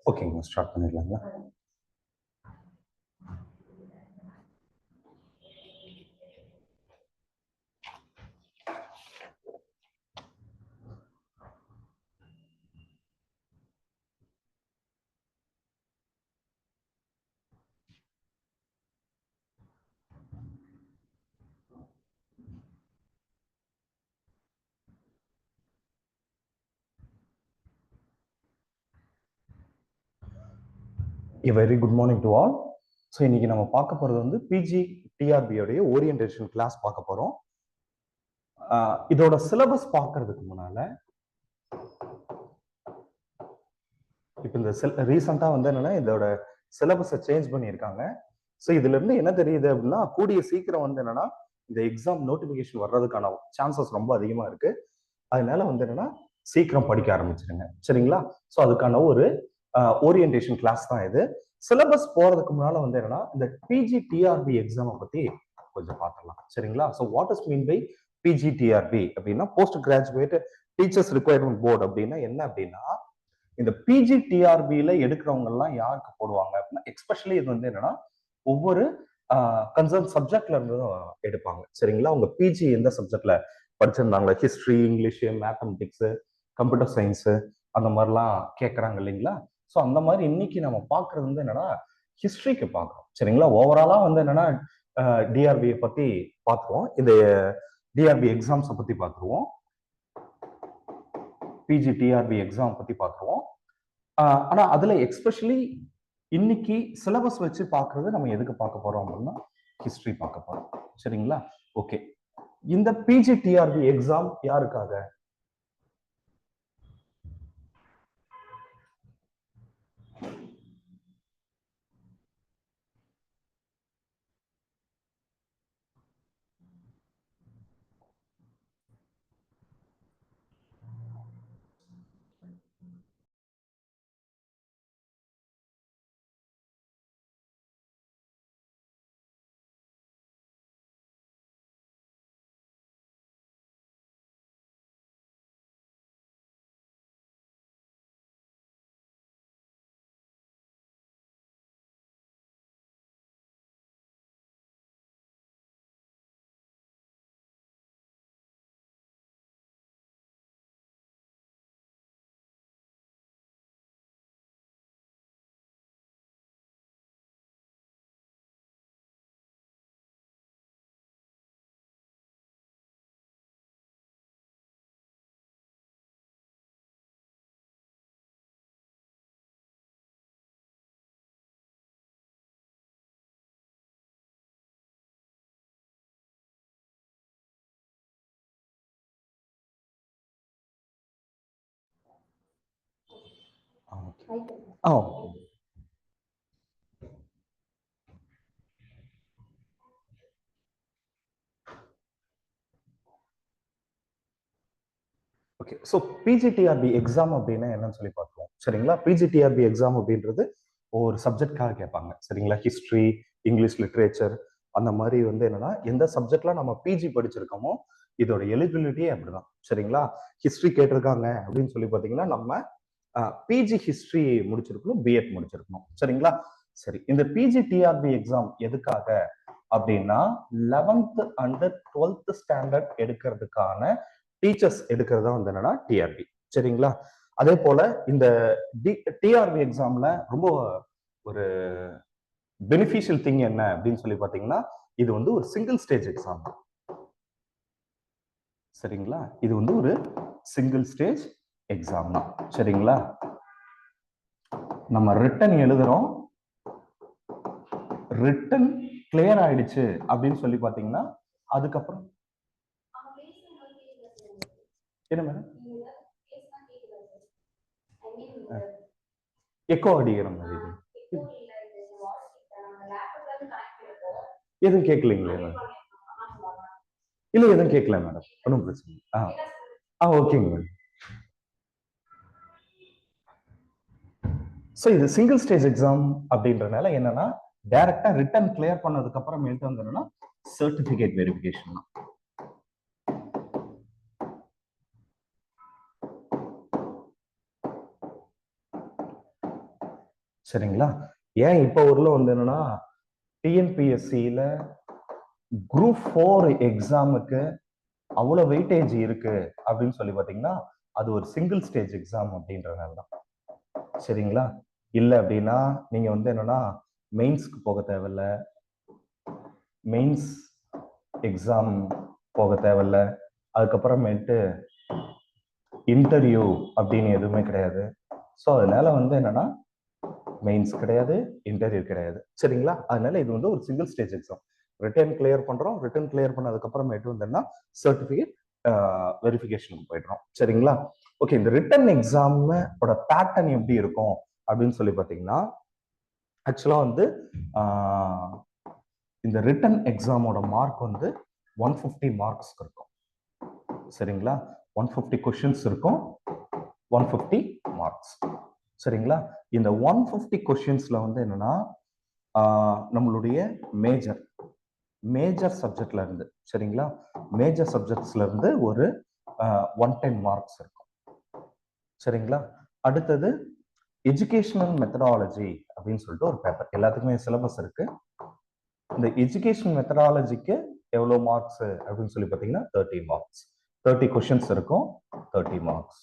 ஓகேங்க, ஸ்டார்ட் பண்ணிடலாங்களா? Very good morning to all. So இன்னைக்கு நம்ம பார்க்க போகிறது வந்து பிஜி டிஆர்பியோடைய ஓரியன்டேஷன் கிளாஸ் பார்க்க போகிறோம். இதோட சிலபஸ் பார்க்கறதுக்கு முன்னால இப்போ இந்த ரீசெண்டாக வந்து என்னன்னா இதோட சிலபஸை சேஞ்ச் பண்ணியிருக்காங்க. ஸோ இதுல இருந்து என்ன தெரியுது அப்படின்னா, கூடிய சீக்கிரம் வந்து என்னன்னா இந்த எக்ஸாம் நோட்டிஃபிகேஷன் வர்றதுக்கான சான்சஸ் ரொம்ப அதிகமா இருக்கு. அதனால வந்து என்னன்னா சீக்கிரம் படிக்க ஆரம்பிச்சிருங்க, சரிங்களா? ஸோ அதுக்கான ஒரு ஓரியன்டேஷன் கிளாஸ் தான் இது. சிலபஸ் போறதுக்கு முன்னால வந்து என்னன்னா இந்த பிஜி டிஆர்பி எக்ஸாமை பத்தி கொஞ்சம் பார்த்துடலாம், சரிங்களா? So what is mean by PG TRB அப்படின்னா post graduate teachers requirement board அப்படின்னா என்ன அப்படின்னா, இந்த பிஜி டிஆர்பியில எடுக்கிறவங்க எல்லாம் யாருக்கு போடுவாங்க அப்படின்னா, எக்ஸ்பெஷலி இது வந்து என்னன்னா ஒவ்வொரு கன்சர்ன் சப்ஜெக்ட்ல இருந்தும் எடுப்பாங்க, சரிங்களா? உங்க பிஜி எந்த சப்ஜெக்ட்ல படிச்சிருந்தாங்களா, history, English, mathematics, computer science, அந்த மாதிரிலாம் கேட்கறாங்க இல்லைங்களா? ஸோ அந்த மாதிரி இன்னைக்கு நம்ம பார்க்கறது வந்து என்னன்னா ஹிஸ்டரிக்கு பார்க்குறோம், சரிங்களா? ஓவராலா வந்து என்னன்னா டிஆர்பியை பத்தி பார்த்துருவோம், இந்த டிஆர்பி எக்ஸாம்ஸை பத்தி பார்த்துருவோம், பிஜி டிஆர்பி எக்ஸாம் பத்தி பார்த்துருவோம். ஆனா அதுல எக்ஸ்பெஷலி இன்னைக்கு சிலபஸ் வச்சு பார்க்கறது நம்ம எதுக்கு பார்க்க போறோம் அப்படின்னா ஹிஸ்டரி பார்க்க போறோம், சரிங்களா? ஓகே, இந்த பிஜி டிஆர்பி எக்ஸாம் யாருக்காக? ஓகே, ஸோ பிஜிடிஆர்பி எக்ஸாம் அப்படின்னா என்னன்னு சொல்லி பார்த்துருவோம், சரிங்களா? பிஜிடிஆர்பி எக்ஸாம் அப்படின்றது ஒரு சப்ஜெக்டாக கேட்பாங்க, சரிங்களா? ஹிஸ்ட்ரி, இங்கிலீஷ் லிட்ரேச்சர், அந்த மாதிரி வந்து என்னன்னா எந்த சப்ஜெக்ட்ல நம்ம பிஜி படிச்சிருக்கோமோ இதோட எலிஜிபிலிட்டியே அப்படிதான், சரிங்களா? ஹிஸ்ட்ரி கேட்டிருக்காங்க அப்படின்னு சொல்லி பார்த்தீங்கன்னா நம்ம பிஜி ஹிஸ்ட்ரி முடிச்சிருக்கணும், பிஎட் முடிச்சிருக்கணும், சரிங்களா? சரி, இந்த பிஜி டிஆர்பி எக்ஸாம் எதுக்காக அப்படின்னா 11th and 12th ஸ்டாண்டர்ட் எடுக்கிறதுக்கான டீச்சர்ஸ் எடுக்கிறதா வந்து என்னன்னா டிஆர்பி, சரிங்களா? அதே போல இந்த டிஆர்பி எக்ஸாம்ல ரொம்ப ஒரு பெனிஃபிஷியல் திங் என்ன அப்படின்னு சொல்லி பாத்தீங்கன்னா, இது வந்து ஒரு சிங்கிள் ஸ்டேஜ் எக்ஸாம், சரிங்களா? இது வந்து ஒரு சிங்கிள் ஸ்டேஜ் எக்ஸாம் தான், சரிங்களா? நம்ம ரிட்டன் எழுதுறோம், ரிட்டன் கிளியர் ஆயிடுச்சு அப்படின்னு சொல்லி பாத்தீங்கன்னா அதுக்கப்புறம் என்ன மேடம் எக்கோ அடிக்கிற மாதிரி எதுவும் கேட்கலீங்களே? இல்ல எதுவும் கேட்கல மேடம், ஒன்றும் பிரச்சனை. ஓகேங்க மேடம். ஸோ இது சிங்கிள் ஸ்டேஜ் எக்ஸாம் அப்படின்றனால என்னன்னா டைரக்டா ரிட்டன் கிளியர் பண்ணதுக்கு அப்புறம் வந்து என்னன்னா சர்டிபிகேட் வெரிஃபிகேஷன் தான். சரிங்களா? ஏன் இப்போ ஊர்ல வந்து என்னன்னா டிஎன்பிஎஸ்சியில குரூப் 4 எக்ஸாமுக்கு அவ்வளவு வெயிட்டேஜ் இருக்கு அப்படின்னு சொல்லி பாத்தீங்கன்னா அது ஒரு சிங்கிள் ஸ்டேஜ் எக்ஸாம் அப்படின்றதுனால தான். சரிங்களா? இல்ல அப்படின்னா நீங்க வந்து என்னன்னா மெயின்ஸ்க்கு போக தேவையில்ல, மெயின்ஸ் எக்ஸாம் போக தேவையில்ல, அதுக்கப்புறமேட்டு இன்டர்வியூ அப்படின்னு எதுவுமே கிடையாது. ஸோ அதனால வந்து என்னன்னா மெயின்ஸ் கிடையாது, இன்டர்வியூ கிடையாது. சரிங்களா? அதனால இது வந்து ஒரு single stage exam. Written clear பண்றோம், ரிட்டன் கிளியர் பண்ணதுக்கு அப்புறமேட்டு வந்து சர்டிபிகேட் வெரிஃபிகேஷனுக்கு போயிடுறோம். சரிங்களா? ஓகே, இந்த ரிட்டன் எக்ஸாமோட பேட்டர்ன் எப்படி இருக்கும் அப்படின்னு சொல்லி பார்த்தீங்கன்னா ஆக்சுவலா வந்து இந்த ரிட்டன் எக்ஸாமோட மார்க் வந்து 150 மார்க்ஸ் இருக்கும். சரிங்களா? 150 கொஸ்டின்ஸ் இருக்கும், 150 மார்க்ஸ். சரிங்களா? இந்த 150 கொஸ்டின்ஸ்ல வந்து என்னன்னா நம்மளுடைய மேஜர் சப்ஜெக்ட்ல இருந்து, சரிங்களா, மேஜர் சப்ஜெக்ட்ஸ்ல இருந்து ஒரு 110 மார்க்ஸ் இருக்கும். சரிங்களா? அடுத்தது எஜுகேஷனல் மெத்தடாலஜி அப்படின்னு சொல்லிட்டு ஒரு பேப்பர், எல்லாத்துக்குமே சிலபஸ் இருக்கு. இந்த எஜுகேஷன் மெத்தடாலஜிக்கு எவ்வளவு மார்க்ஸ் அப்படின்னு சொல்லி பார்த்தீங்கன்னா 30 மார்க்ஸ். 30 கொஸ்டின்ஸ் இருக்கும், 30 மார்க்ஸ்.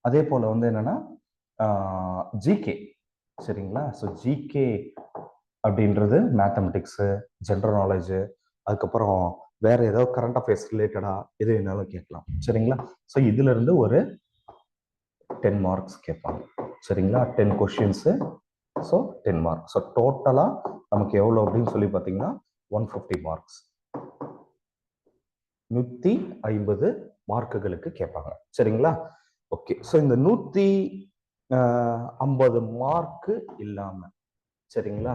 அதே போல வந்து என்னன்னா ஜிகே. சரிங்களா? ஸோ ஜிகே அப்படின்றது மேத்தமெட்டிக்ஸ், ஜென்ரல் நாலேஜ், அதுக்கப்புறம் வேற ஏதோ கரண்ட் அஃபேர்ஸ் ரிலேட்டடா எது வேணாலும் கேட்கலாம். சரிங்களா? ஸோ இதுல இருந்து ஒரு 10 மார்க்ஸ் கேட்பாங்க. சரிங்களா? 10 கொஸ்டின்ஸ், ஸோ 10 மார்க்ஸ். ஸோ டோட்டலா நமக்கு எவ்வளவு அப்படின்னு சொல்லி பார்த்தீங்கன்னா 150 மார்க்ஸ், 150 மார்க்குகளுக்கு கேட்பாங்க. சரிங்களா? ஓகே, ஸோ இந்த 150 மார்க்கு இல்லாம, சரிங்களா,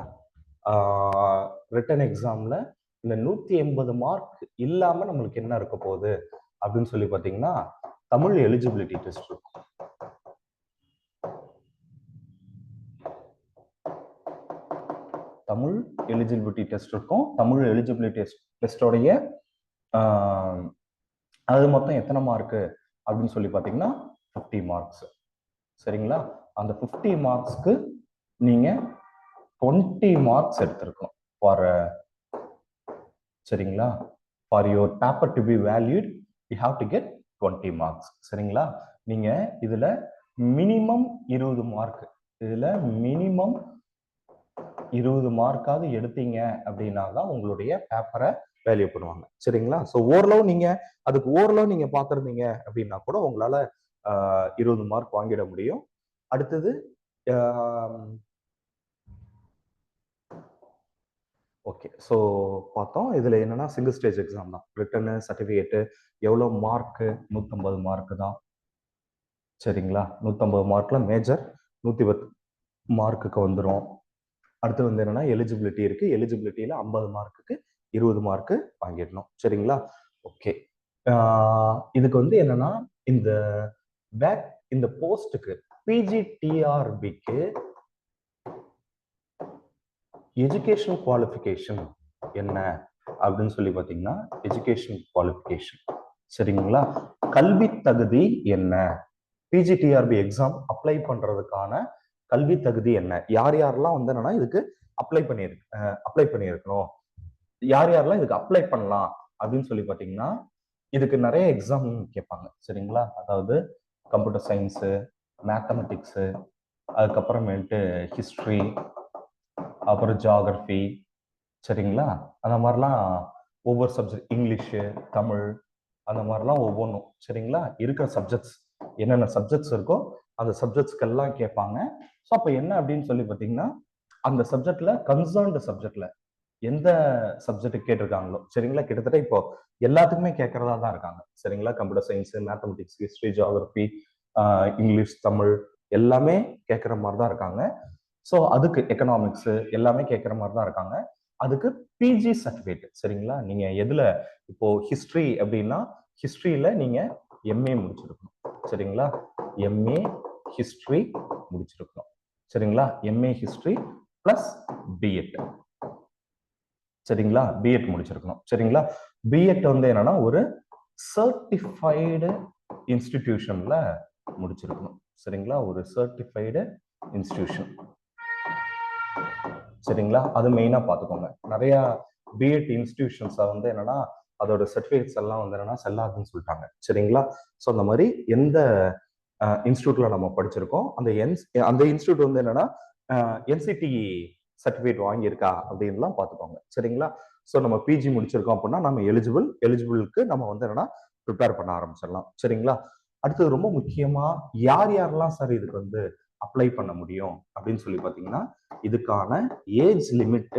ரிட்டன் எக்ஸாம்ல இந்த 180 மார்க் இல்லாம நம்மளுக்கு என்ன இருக்க போகுது அப்படின்னு சொல்லி பார்த்தீங்கன்னா தமிழ் எலிஜிபிலிட்டி டெஸ்ட் இருக்கும். தமிழ் எலிஜிபிலிட்டி டெஸ்ட் இருக்கும். தமிழ் எலிஜிபிலிட்டி டெஸ்டோடைய அது மொத்தம் எத்தனை மார்க்கு அப்படின்னு சொல்லி பார்த்தீங்கன்னா 50 மார்க்ஸ். சரிங்களா? அந்த 50 மார்க்ஸ்க்கு நீங்க 20 மார்க்ஸ் எடுத்திருக்கணும் ஃபார், சரிங்களா, for your paper to be valued you have to get 20 marks. சரிங்களா? நீங்க இதுல மினிமம் 20 மார்க், இதுல மினிமம் 20 மார்க்காவது எடுத்தீங்க அப்படின்னா தான் உங்களுடைய பேப்பரை வேல்யூ பண்ணுவாங்க. சரிங்களா? ஸோ ஓரளவு நீங்க அதுக்கு ஓரளவு நீங்க பார்த்துருந்தீங்க அப்படின்னா கூட உங்களால 20 மார்க் வாங்கிட முடியும். அடுத்தது ஓகே, ஸோ பார்த்தோம் இதுல என்னன்னா சிங்கிள் ஸ்டேஜ் எக்ஸாம் தான். ரிட்டனு, சர்டிஃபிகேட்டு, எவ்வளோ மார்க்கு, 150 மார்க்கு தான். சரிங்களா? 150 மார்க்ல மேஜர் 110 மார்க்குக்கு வந்துடும். அடுத்து வந்து என்னன்னா எலிஜிபிலிட்டி இருக்கு, எலிஜிபிலிட்டியில 50 மார்க்குக்கு 20 மார்க்கு வாங்கிடணும். சரிங்களா? ஓகே, இதுக்கு வந்து என்னன்னா இந்த பேக் இந்த போஸ்ட்டுக்கு பிஜிடிஆர்பிக்கு எஜுகேஷன் குவாலிஃபிகேஷன் என்ன அப்படின்னு சொல்லி பார்த்தீங்கன்னா எஜுகேஷன் குவாலிஃபிகேஷன், சரிங்களா, கல்வி தகுதி என்ன, பிஜிடிஆர்பி எக்ஸாம் அப்ளை பண்றதுக்கான கல்வி தகுதி என்ன, யார் யாரெல்லாம் வந்து என்னன்னா இதுக்கு அப்ளை பண்ணியிருக்கணும், யார் யாரெல்லாம் இதுக்கு அப்ளை பண்ணலாம் அப்படின்னு சொல்லி பார்த்தீங்கன்னா இதுக்கு நிறைய எக்ஸாம் கேட்பாங்க. சரிங்களா? அதாவது கம்ப்யூட்டர் சயின்ஸு, மேத்தமெட்டிக்ஸு, அதுக்கப்புறமேட்டு ஹிஸ்ட்ரி, அப்புறம் ஜியாகிரபி, சரிங்களா, அந்த மாதிரிலாம் ஒவ்வொரு சப்ஜெக்ட், இங்கிலீஷு, தமிழ், அந்த மாதிரிலாம் ஒவ்வொன்றும், சரிங்களா, இருக்கிற சப்ஜெக்ட்ஸ் என்னென்ன சப்ஜெக்ட்ஸ் இருக்கோ அந்த சப்ஜெக்ட்ஸ்க்கெல்லாம் கேட்பாங்க. ஸோ அப்போ என்ன அப்படின்னு சொல்லி பார்த்தீங்கன்னா அந்த சப்ஜெக்ட்ல கன்சர்ன்டு சப்ஜெக்ட்ல எந்த சப்ஜெக்ட் கேட்டிருக்காங்களோ, சரிங்களா, கிட்டத்தட்ட இப்போ எல்லாத்துக்குமே கேட்கறதா தான் இருக்காங்க. சரிங்களா? Computer science, mathematics, history, geography, English, Tamil எல்லாமே கேட்குற மாதிரி தான் இருக்காங்க. ஸோ அதுக்கு எக்கனாமிக்ஸ் எல்லாமே கேட்குற மாதிரி தான் இருக்காங்க. அதுக்கு பிஜி சர்டிஃபிகேட். சரிங்களா? நீங்க எதுல இப்போ ஹிஸ்ட்ரி அப்படின்னா ஹிஸ்ட்ரியில நீங்க எம்ஏ முடிச்சிருக்கணும். சரிங்களா? எம்ஏ ஹிஸ்ட்ரி முடிச்சிருக்கணும். சரிங்களா? MA history plus BEd. சரிங்களா? பிஎட் முடிச்சிருக்கணும். சரிங்களா? பிஎட் வந்து என்னன்னா ஒரு சர்டிஃபைடு இன்ஸ்டிடியூஷன்ல முடிச்சிருக்கணும். சரிங்களா? ஒரு சர்டிஃபைடு இன்ஸ்டிடியூஷன். சரிங்களா? அது மெயினா பார்த்துக்கோங்க. நிறைய பிஎட் இன்ஸ்டிடியூஷன்ஸ் வந்து என்னன்னா அதோட சர்டிஃபிகேட்ஸ் எல்லாம் வந்து என்னன்னா செல்லாதுன்னு சொல்லிட்டாங்க. சரிங்களா? ஸோ அந்த மாதிரி எந்த இன்ஸ்டியூட்ல நம்ம படிச்சிருக்கோம் அந்த இன்ஸ்டியூட் வந்து என்னன்னா என்சிடி சர்டிஃபிகேட் வாங்கியிருக்கா அப்படின்லாம் பார்த்துக்கோங்க. சரிங்களா? ஸோ நம்ம பிஜி முடிச்சிருக்கோம் அப்படின்னா நம்ம எலிஜிபிளுக்கு நம்ம வந்து என்னன்னா ப்ரிப்பேர் பண்ண ஆரம்பிச்சிடலாம். சரிங்களா? அடுத்தது ரொம்ப முக்கியமா யாரெல்லாம் சார் இதுக்கு வந்து அப்ளை பண்ண முடியும் அப்படின்னு சொல்லி பார்த்தீங்கன்னா இதுக்கான ஏஜ் லிமிட்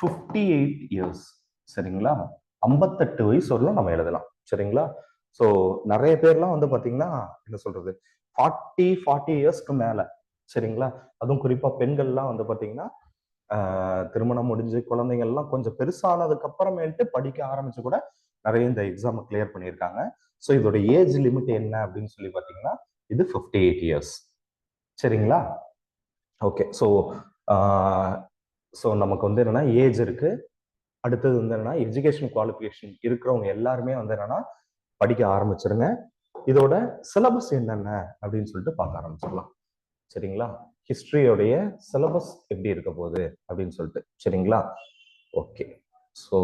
58 இயர்ஸ். சரிங்களா? 58 வயசு வரலாம் நம்ம எழுதலாம். சரிங்களா? ஸோ நிறைய பேர்லாம் வந்து பாத்தீங்கன்னா என்ன சொல்றது 40 இயர்ஸ்க்கு மேல. சரிங்களா? அதுவும் குறிப்பா பெண்கள்லாம் வந்து பாத்தீங்கன்னா திருமணம் முடிஞ்சு குழந்தைங்கள்லாம் கொஞ்சம் பெருசானதுக்கு அப்புறமேட்டு படிக்க ஆரம்பிச்சு கூட நிறைய இந்த எக்ஸாம் கிளியர் பண்ணியிருக்காங்க. ஸோ இதோட ஏஜ் லிமிட் என்ன அப்படின்னு சொல்லி பாத்தீங்கன்னா இது 58 இயர்ஸ். சரிங்களா? ஓகே. ஸோ நமக்கு வந்து என்னன்னா ஏஜ் இருக்கு. அடுத்தது வந்து என்னன்னா எஜுகேஷன் குவாலிஃபிகேஷன் இருக்கிறவங்க எல்லாருமே வந்து என்னன்னா படிக்க ஆரம்பிச்சிருங்க. இதோட சிலபஸ் என்னென்ன அப்படின்னு சொல்லிட்டு பார்க்க ஆரம்பிச்சிடலாம். சரிங்களா? ஹிஸ்டரியோடைய சிலபஸ் எப்படி இருக்க போகுது அப்படின்னு சொல்லிட்டு. சரிங்களா? ஓகே. ஸோ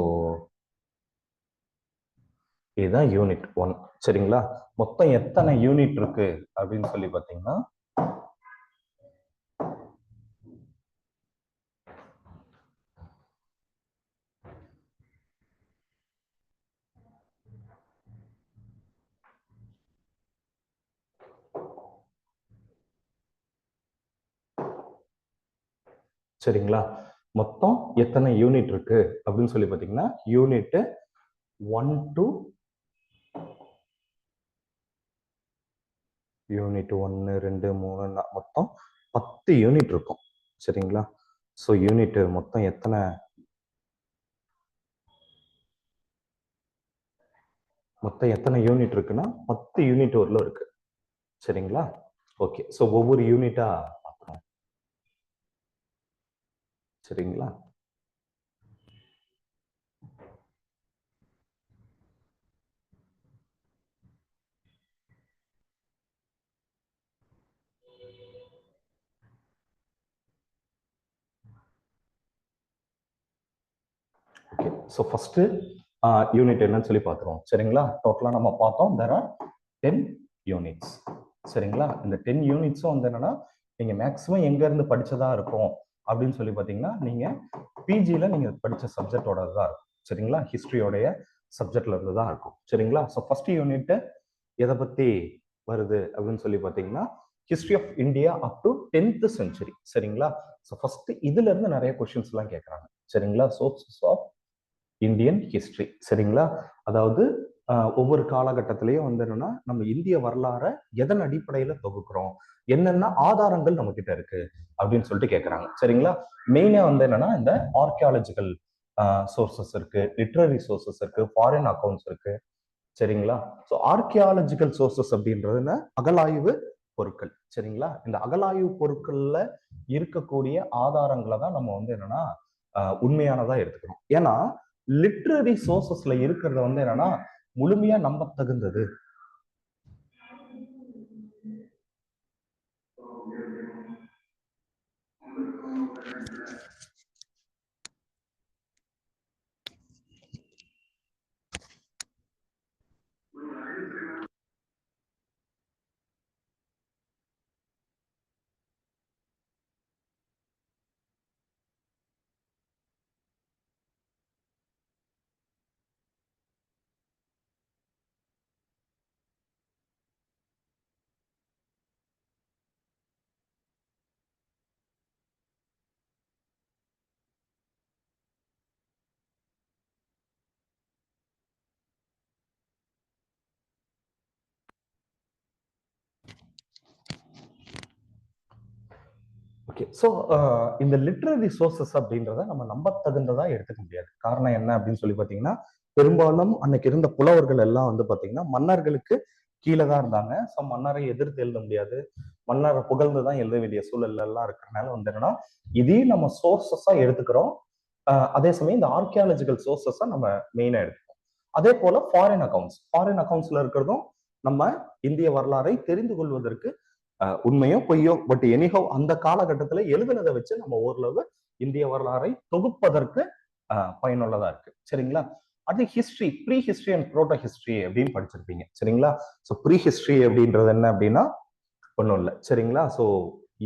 இதுதான் யூனிட் 1. சரிங்களா? மொத்தம் எத்தனை யூனிட் இருக்கு அப்படின்னு சொல்லி பார்த்தீங்கன்னா சரிங்களா? மொத்தம் எத்தனை யூனிட் இருக்கு அப்படின்னு சொல்லி பார்த்தீங்கன்னா யூனிட் 1 to யூனிட் 1 2 3 மொத்தம் 10 யூனிட் இருக்கும். சரிங்களா? ஸோ யூனிட் மொத்தம் எத்தனை யூனிட் இருக்குன்னா 10 யூனிட் வரலும் இருக்கு. சரிங்களா? ஓகே. ஸோ ஒவ்வொரு யூனிட்டா பார்க்கலாம். சரிங்களா? ஓகே. ஸோ ஃபர்ஸ்ட் யூனிட் என்னன்னு சொல்லி பார்த்துருவோம். சரிங்களா? டோட்டலா நம்ம பார்த்தோம் there are 10 யூனிட்ஸ். சரிங்களா? இந்த 10 யூனிட்ஸும் வந்து என்னன்னா நீங்க மேக்ஸிமம் எங்க இருந்து படிச்சதா இருக்கும் அப்படின்னு சொல்லி பார்த்தீங்கன்னா நீங்க பிஜில நீங்க படிச்ச சப்ஜெக்டோட தான் இருக்கும். சரிங்களா? ஹிஸ்டரியோடைய சப்ஜெக்ட்ல இருந்து தான் இருக்கும். சரிங்களா? ஸோ ஃபர்ஸ்ட் யூனிட் எதை பத்தி வருது அப்படின்னு சொல்லி பார்த்தீங்கன்னா history of India up to 10th century. சரிங்களா? ஸோ ஃபர்ஸ்ட் இதுல இருந்து நிறைய கொஸ்டின்ஸ் எல்லாம் கேட்கறாங்க. சரிங்களா? Sources of Indian history. சரிங்களா? அதாவது ஒவ்வொரு காலகட்டத்திலையும் வந்து என்னன்னா நம்ம இந்திய வரலாறை எதன் அடிப்படையில தொகுக்கிறோம், என்னென்ன ஆதாரங்கள் நம்ம கிட்ட இருக்கு அப்படின்னு சொல்லிட்டு கேட்கறாங்க. சரிங்களா? மெயினா வந்து என்னன்னா இந்த ஆர்கியாலஜிக்கல் சோர்சஸ் இருக்கு, லிட்ரரி சோர்சஸ் இருக்கு, ஃபாரின் அக்கௌண்ட்ஸ் இருக்கு. சரிங்களா? ஸோ ஆர்கியாலஜிக்கல் சோர்சஸ் அப்படின்றதுன்னா அகலாய்வு பொருட்கள். சரிங்களா? இந்த அகலாய்வு பொருட்கள்ல இருக்கக்கூடிய ஆதாரங்களை தான் நம்ம வந்து என்னன்னா உண்மையானதா எடுத்துக்கணும். ஏன்னா லிட்ரரி சோர்சஸ்ல இருக்கிறது வந்து என்னன்னா முழுமையா நம்ப தகுந்தது. ஓகே. ஸோ இந்த லிட்ரரி சோர்சஸ் அப்படின்றத நம்ம நம்ப தகுந்ததா எடுத்துக்க முடியாது. காரணம் என்ன அப்படின்னு சொல்லி பார்த்தீங்கன்னா பெரும்பாலும் அன்னைக்கு இருந்த புலவர்கள் எல்லாம் வந்து பார்த்தீங்கன்னா மன்னர்களுக்கு கீழே தான் இருந்தாங்க. ஸோ மன்னரை எதிர்த்து எழுத முடியாது, மன்னரை புகழ்ந்து தான் எழுத வேண்டிய சூழல் எல்லாம் இருக்கிறனால வந்து என்னன்னா இதையும் நம்ம சோர்சஸா எடுத்துக்கிறோம். அதே சமயம் இந்த ஆர்கியாலஜிக்கல் சோர்சஸா நம்ம மெயினா எடுத்துக்கிறோம். அதே போல ஃபாரின் அக்கவுண்ட்ஸ்ல இருக்கிறதும் நம்ம இந்திய வரலாறை தெரிந்து கொள்வதற்கு உண்மையோ பொய்யோ பட் எனிஹோ அந்த காலகட்டத்துல எழுதுனதை வச்சு நம்ம ஓரளவு இந்திய வரலாறை தொகுப்பதற்கு பயனுள்ளதா இருக்கு. சரிங்களா? அது history, pre history and proto history அப்படின்னு படிச்சிருப்பீங்க. சரிங்களா? ஸோ ப்ரீ ஹிஸ்டரி அப்படின்றது என்ன அப்படின்னா ஒன்றும் இல்லை. சரிங்களா? ஸோ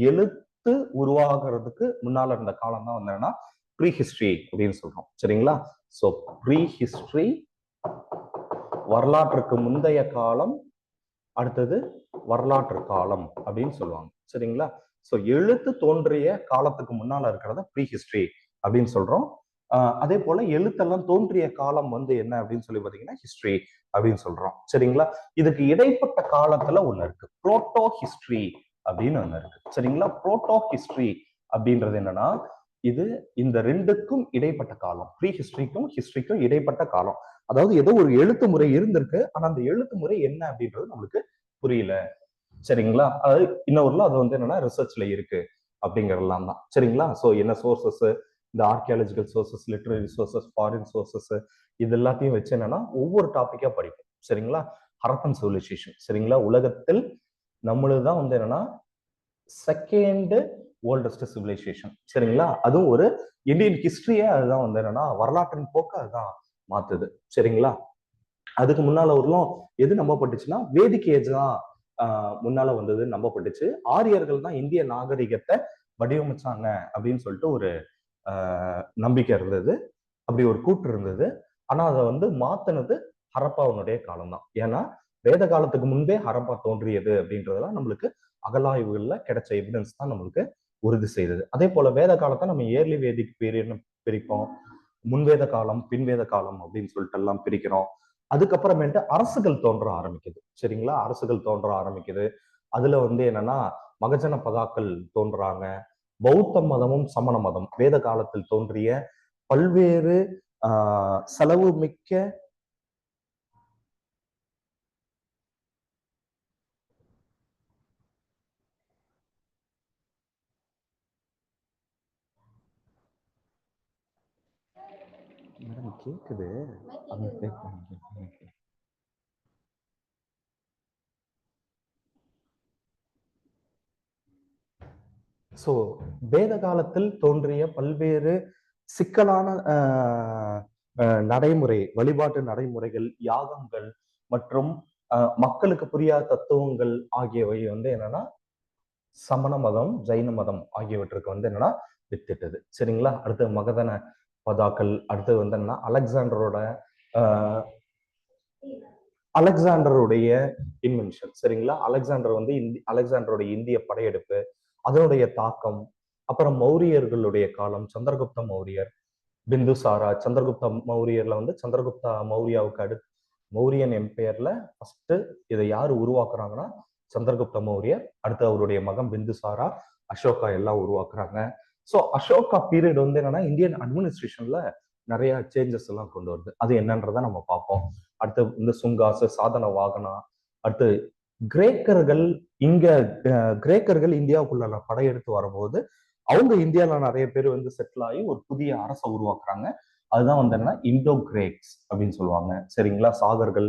எழுத்து உருவாகிறதுக்கு முன்னால இருந்த காலம் தான் வந்து என்னன்னா ப்ரீ ஹிஸ்டரி அப்படின்னு சொல்றோம். சரிங்களா? ஸோ ப்ரீ ஹிஸ்டரி வரலாற்றுக்கு முந்தைய காலம், அடுத்தது வரலாற்று காலம் அப்படின்னு சொல்லுவாங்க. சரிங்களா? ஸோ எழுத்து தோன்றிய காலத்துக்கு முன்னால இருக்கிறத ப்ரீ ஹிஸ்டரி அப்படின்னு சொல்றோம். அதே போல எழுத்தெல்லாம் தோன்றிய காலம் வந்து என்ன அப்படின்னு சொல்லி பாத்தீங்கன்னா ஹிஸ்டரி அப்படின்னு சொல்றோம். சரிங்களா? இதுக்கு இடைப்பட்ட காலத்துல ஒண்ணு இருக்கு, புரோட்டோ ஹிஸ்டரி அப்படின்னு ஒண்ணு இருக்கு. சரிங்களா? புரோட்டோ ஹிஸ்டரி அப்படின்றது என்னன்னா இது இந்த ரெண்டுக்கும் இடைப்பட்ட காலம், ப்ரீ ஹிஸ்டரிக்கும் ஹிஸ்டரிக்கும் இடைப்பட்ட காலம். அதாவது ஏதோ ஒரு எழுத்து முறை இருந்திருக்கு, ஆனா அந்த எழுத்து முறை என்ன அப்படின்றது நம்மளுக்கு புரியல. சரிங்களா? அதாவது இன்னொருல அது வந்து என்னன்னா ரிசர்ச்ல இருக்கு அப்படிங்கறதெல்லாம் தான். சரிங்களா? ஸோ என்ன சோர்சஸ், இந்த archaeological sources, literary sources, foreign sources, இது எல்லாத்தையும் வச்சு என்னன்னா ஒவ்வொரு டாபிக்கா படிப்போம். சரிங்களா? ஹரப்பன் சிவிலைசேஷன். சரிங்களா? உலகத்தில் நம்மளுதான் வந்து என்னன்னா செகண்ட் ஓல்டஸ்ட் சிவிலைசேஷன். சரிங்களா? அதுவும் ஒரு இந்தியன் ஹிஸ்டரியே அதுதான் வந்து என்னன்னா வரலாற்றின் போக்கு அதுதான் மாத்துது. சரிங்களா? அதுக்கு முன்னால வரலும் எது நம்பப்பட்டுச்சுன்னா வேதிக் ஏஜ் தான் முன்னால வந்தது நம்பப்பட்டுச்சு. ஆரியர்கள் தான் இந்திய நாகரிகத்தை வடிவமைச்சாங்க அப்படின்னு சொல்லிட்டு ஒரு நம்பிக்கை இருந்தது, அப்படி ஒரு கூற்று இருந்தது. ஆனா அதை வந்து மாத்தினது ஹரப்பாவுடைய காலம் தான். ஏன்னா வேத காலத்துக்கு முன்பே ஹரப்பா தோன்றியது அப்படின்றதெல்லாம் நம்மளுக்கு அகலாய்வுகள்ல கிடைச்ச எவிடன்ஸ் தான் நம்மளுக்கு உறுதி செய்தது. அதே போல வேத காலத்தை நம்ம ஏர்லி வேதிக் பீரியட்னு பிரிப்போம், முன்வேத காலம், பின்வேத காலம் அப்படின்னு சொல்லிட்டு எல்லாம் பிரிக்கிறோம். அதுக்கப்புறமேட்டு அரசுகள் தோன்ற ஆரம்பிக்குது. சரிங்களா? அரசுகள் தோன்ற ஆரம்பிக்குது. அதுல வந்து என்னன்னா மகஜன பதாக்கள் தோன்றாங்க. பௌத்த மதமும் சமண மதம் வேத காலத்தில் தோன்றிய பல்வேறு செலவு மிக்க கேக்குது. ஸோ வேத காலத்தில் தோன்றிய பல்வேறு சிக்கலான நடைமுறை, வழிபாட்டு நடைமுறைகள், யாகங்கள் மற்றும் மக்களுக்கு புரியாத தத்துவங்கள் ஆகியவை வந்து என்னன்னா சமண மதம், ஜைன மதம் ஆகியவற்றுக்கு வந்து என்னன்னா வித்திட்டது. சரிங்களா? அடுத்து மகதன பதாக்கள், அடுத்து வந்து என்னன்னா அலெக்சாண்டருடைய இன்வென்ஷன். சரிங்களா? அலெக்சாண்டர் வந்து அலெக்சாண்டருடைய இந்திய படையெடுப்பு, அதனுடைய தாக்கம், அப்புறம் மௌரியர்களுடைய காலம், சந்திரகுப்த மௌரியர், பிந்துசாரா, சந்திரகுப்த மௌரியர்ல வந்து சந்திரகுப்தா மௌரியாவுக்கு அடுத்து மௌரியன் எம்பையர்ல ஃபர்ஸ்ட் இதை யாரு உருவாக்குறாங்கன்னா சந்திரகுப்த மௌரியர், அடுத்து அவருடைய மகன் பிந்துசாரா, அசோகா எல்லாம் உருவாக்குறாங்க. ஸோ அசோகா பீரியட் வந்து என்னன்னா இந்தியன் அட்மினிஸ்ட்ரேஷன்ல நிறைய சேஞ்சஸ் எல்லாம் கொண்டு வருது. அது என்னன்றத நம்ம பார்ப்போம். அடுத்து இந்த சுங்காசு, சாதன வாகனா, அடுத்து கிரேக்கர்கள் இங்க கிரேக்கர்கள் இந்தியாவுக்குள்ள படையெடுத்து வரும்போது அவங்க இந்தியாவில நிறைய பேர் வந்து செட்டில் ஆகி ஒரு புதிய அரசை உருவாக்குறாங்க. அதுதான் வந்து என்னன்னா இண்டோ கிரேக்ஸ் அப்படின்னு சொல்லுவாங்க. சரிங்களா? சாகர்கள்,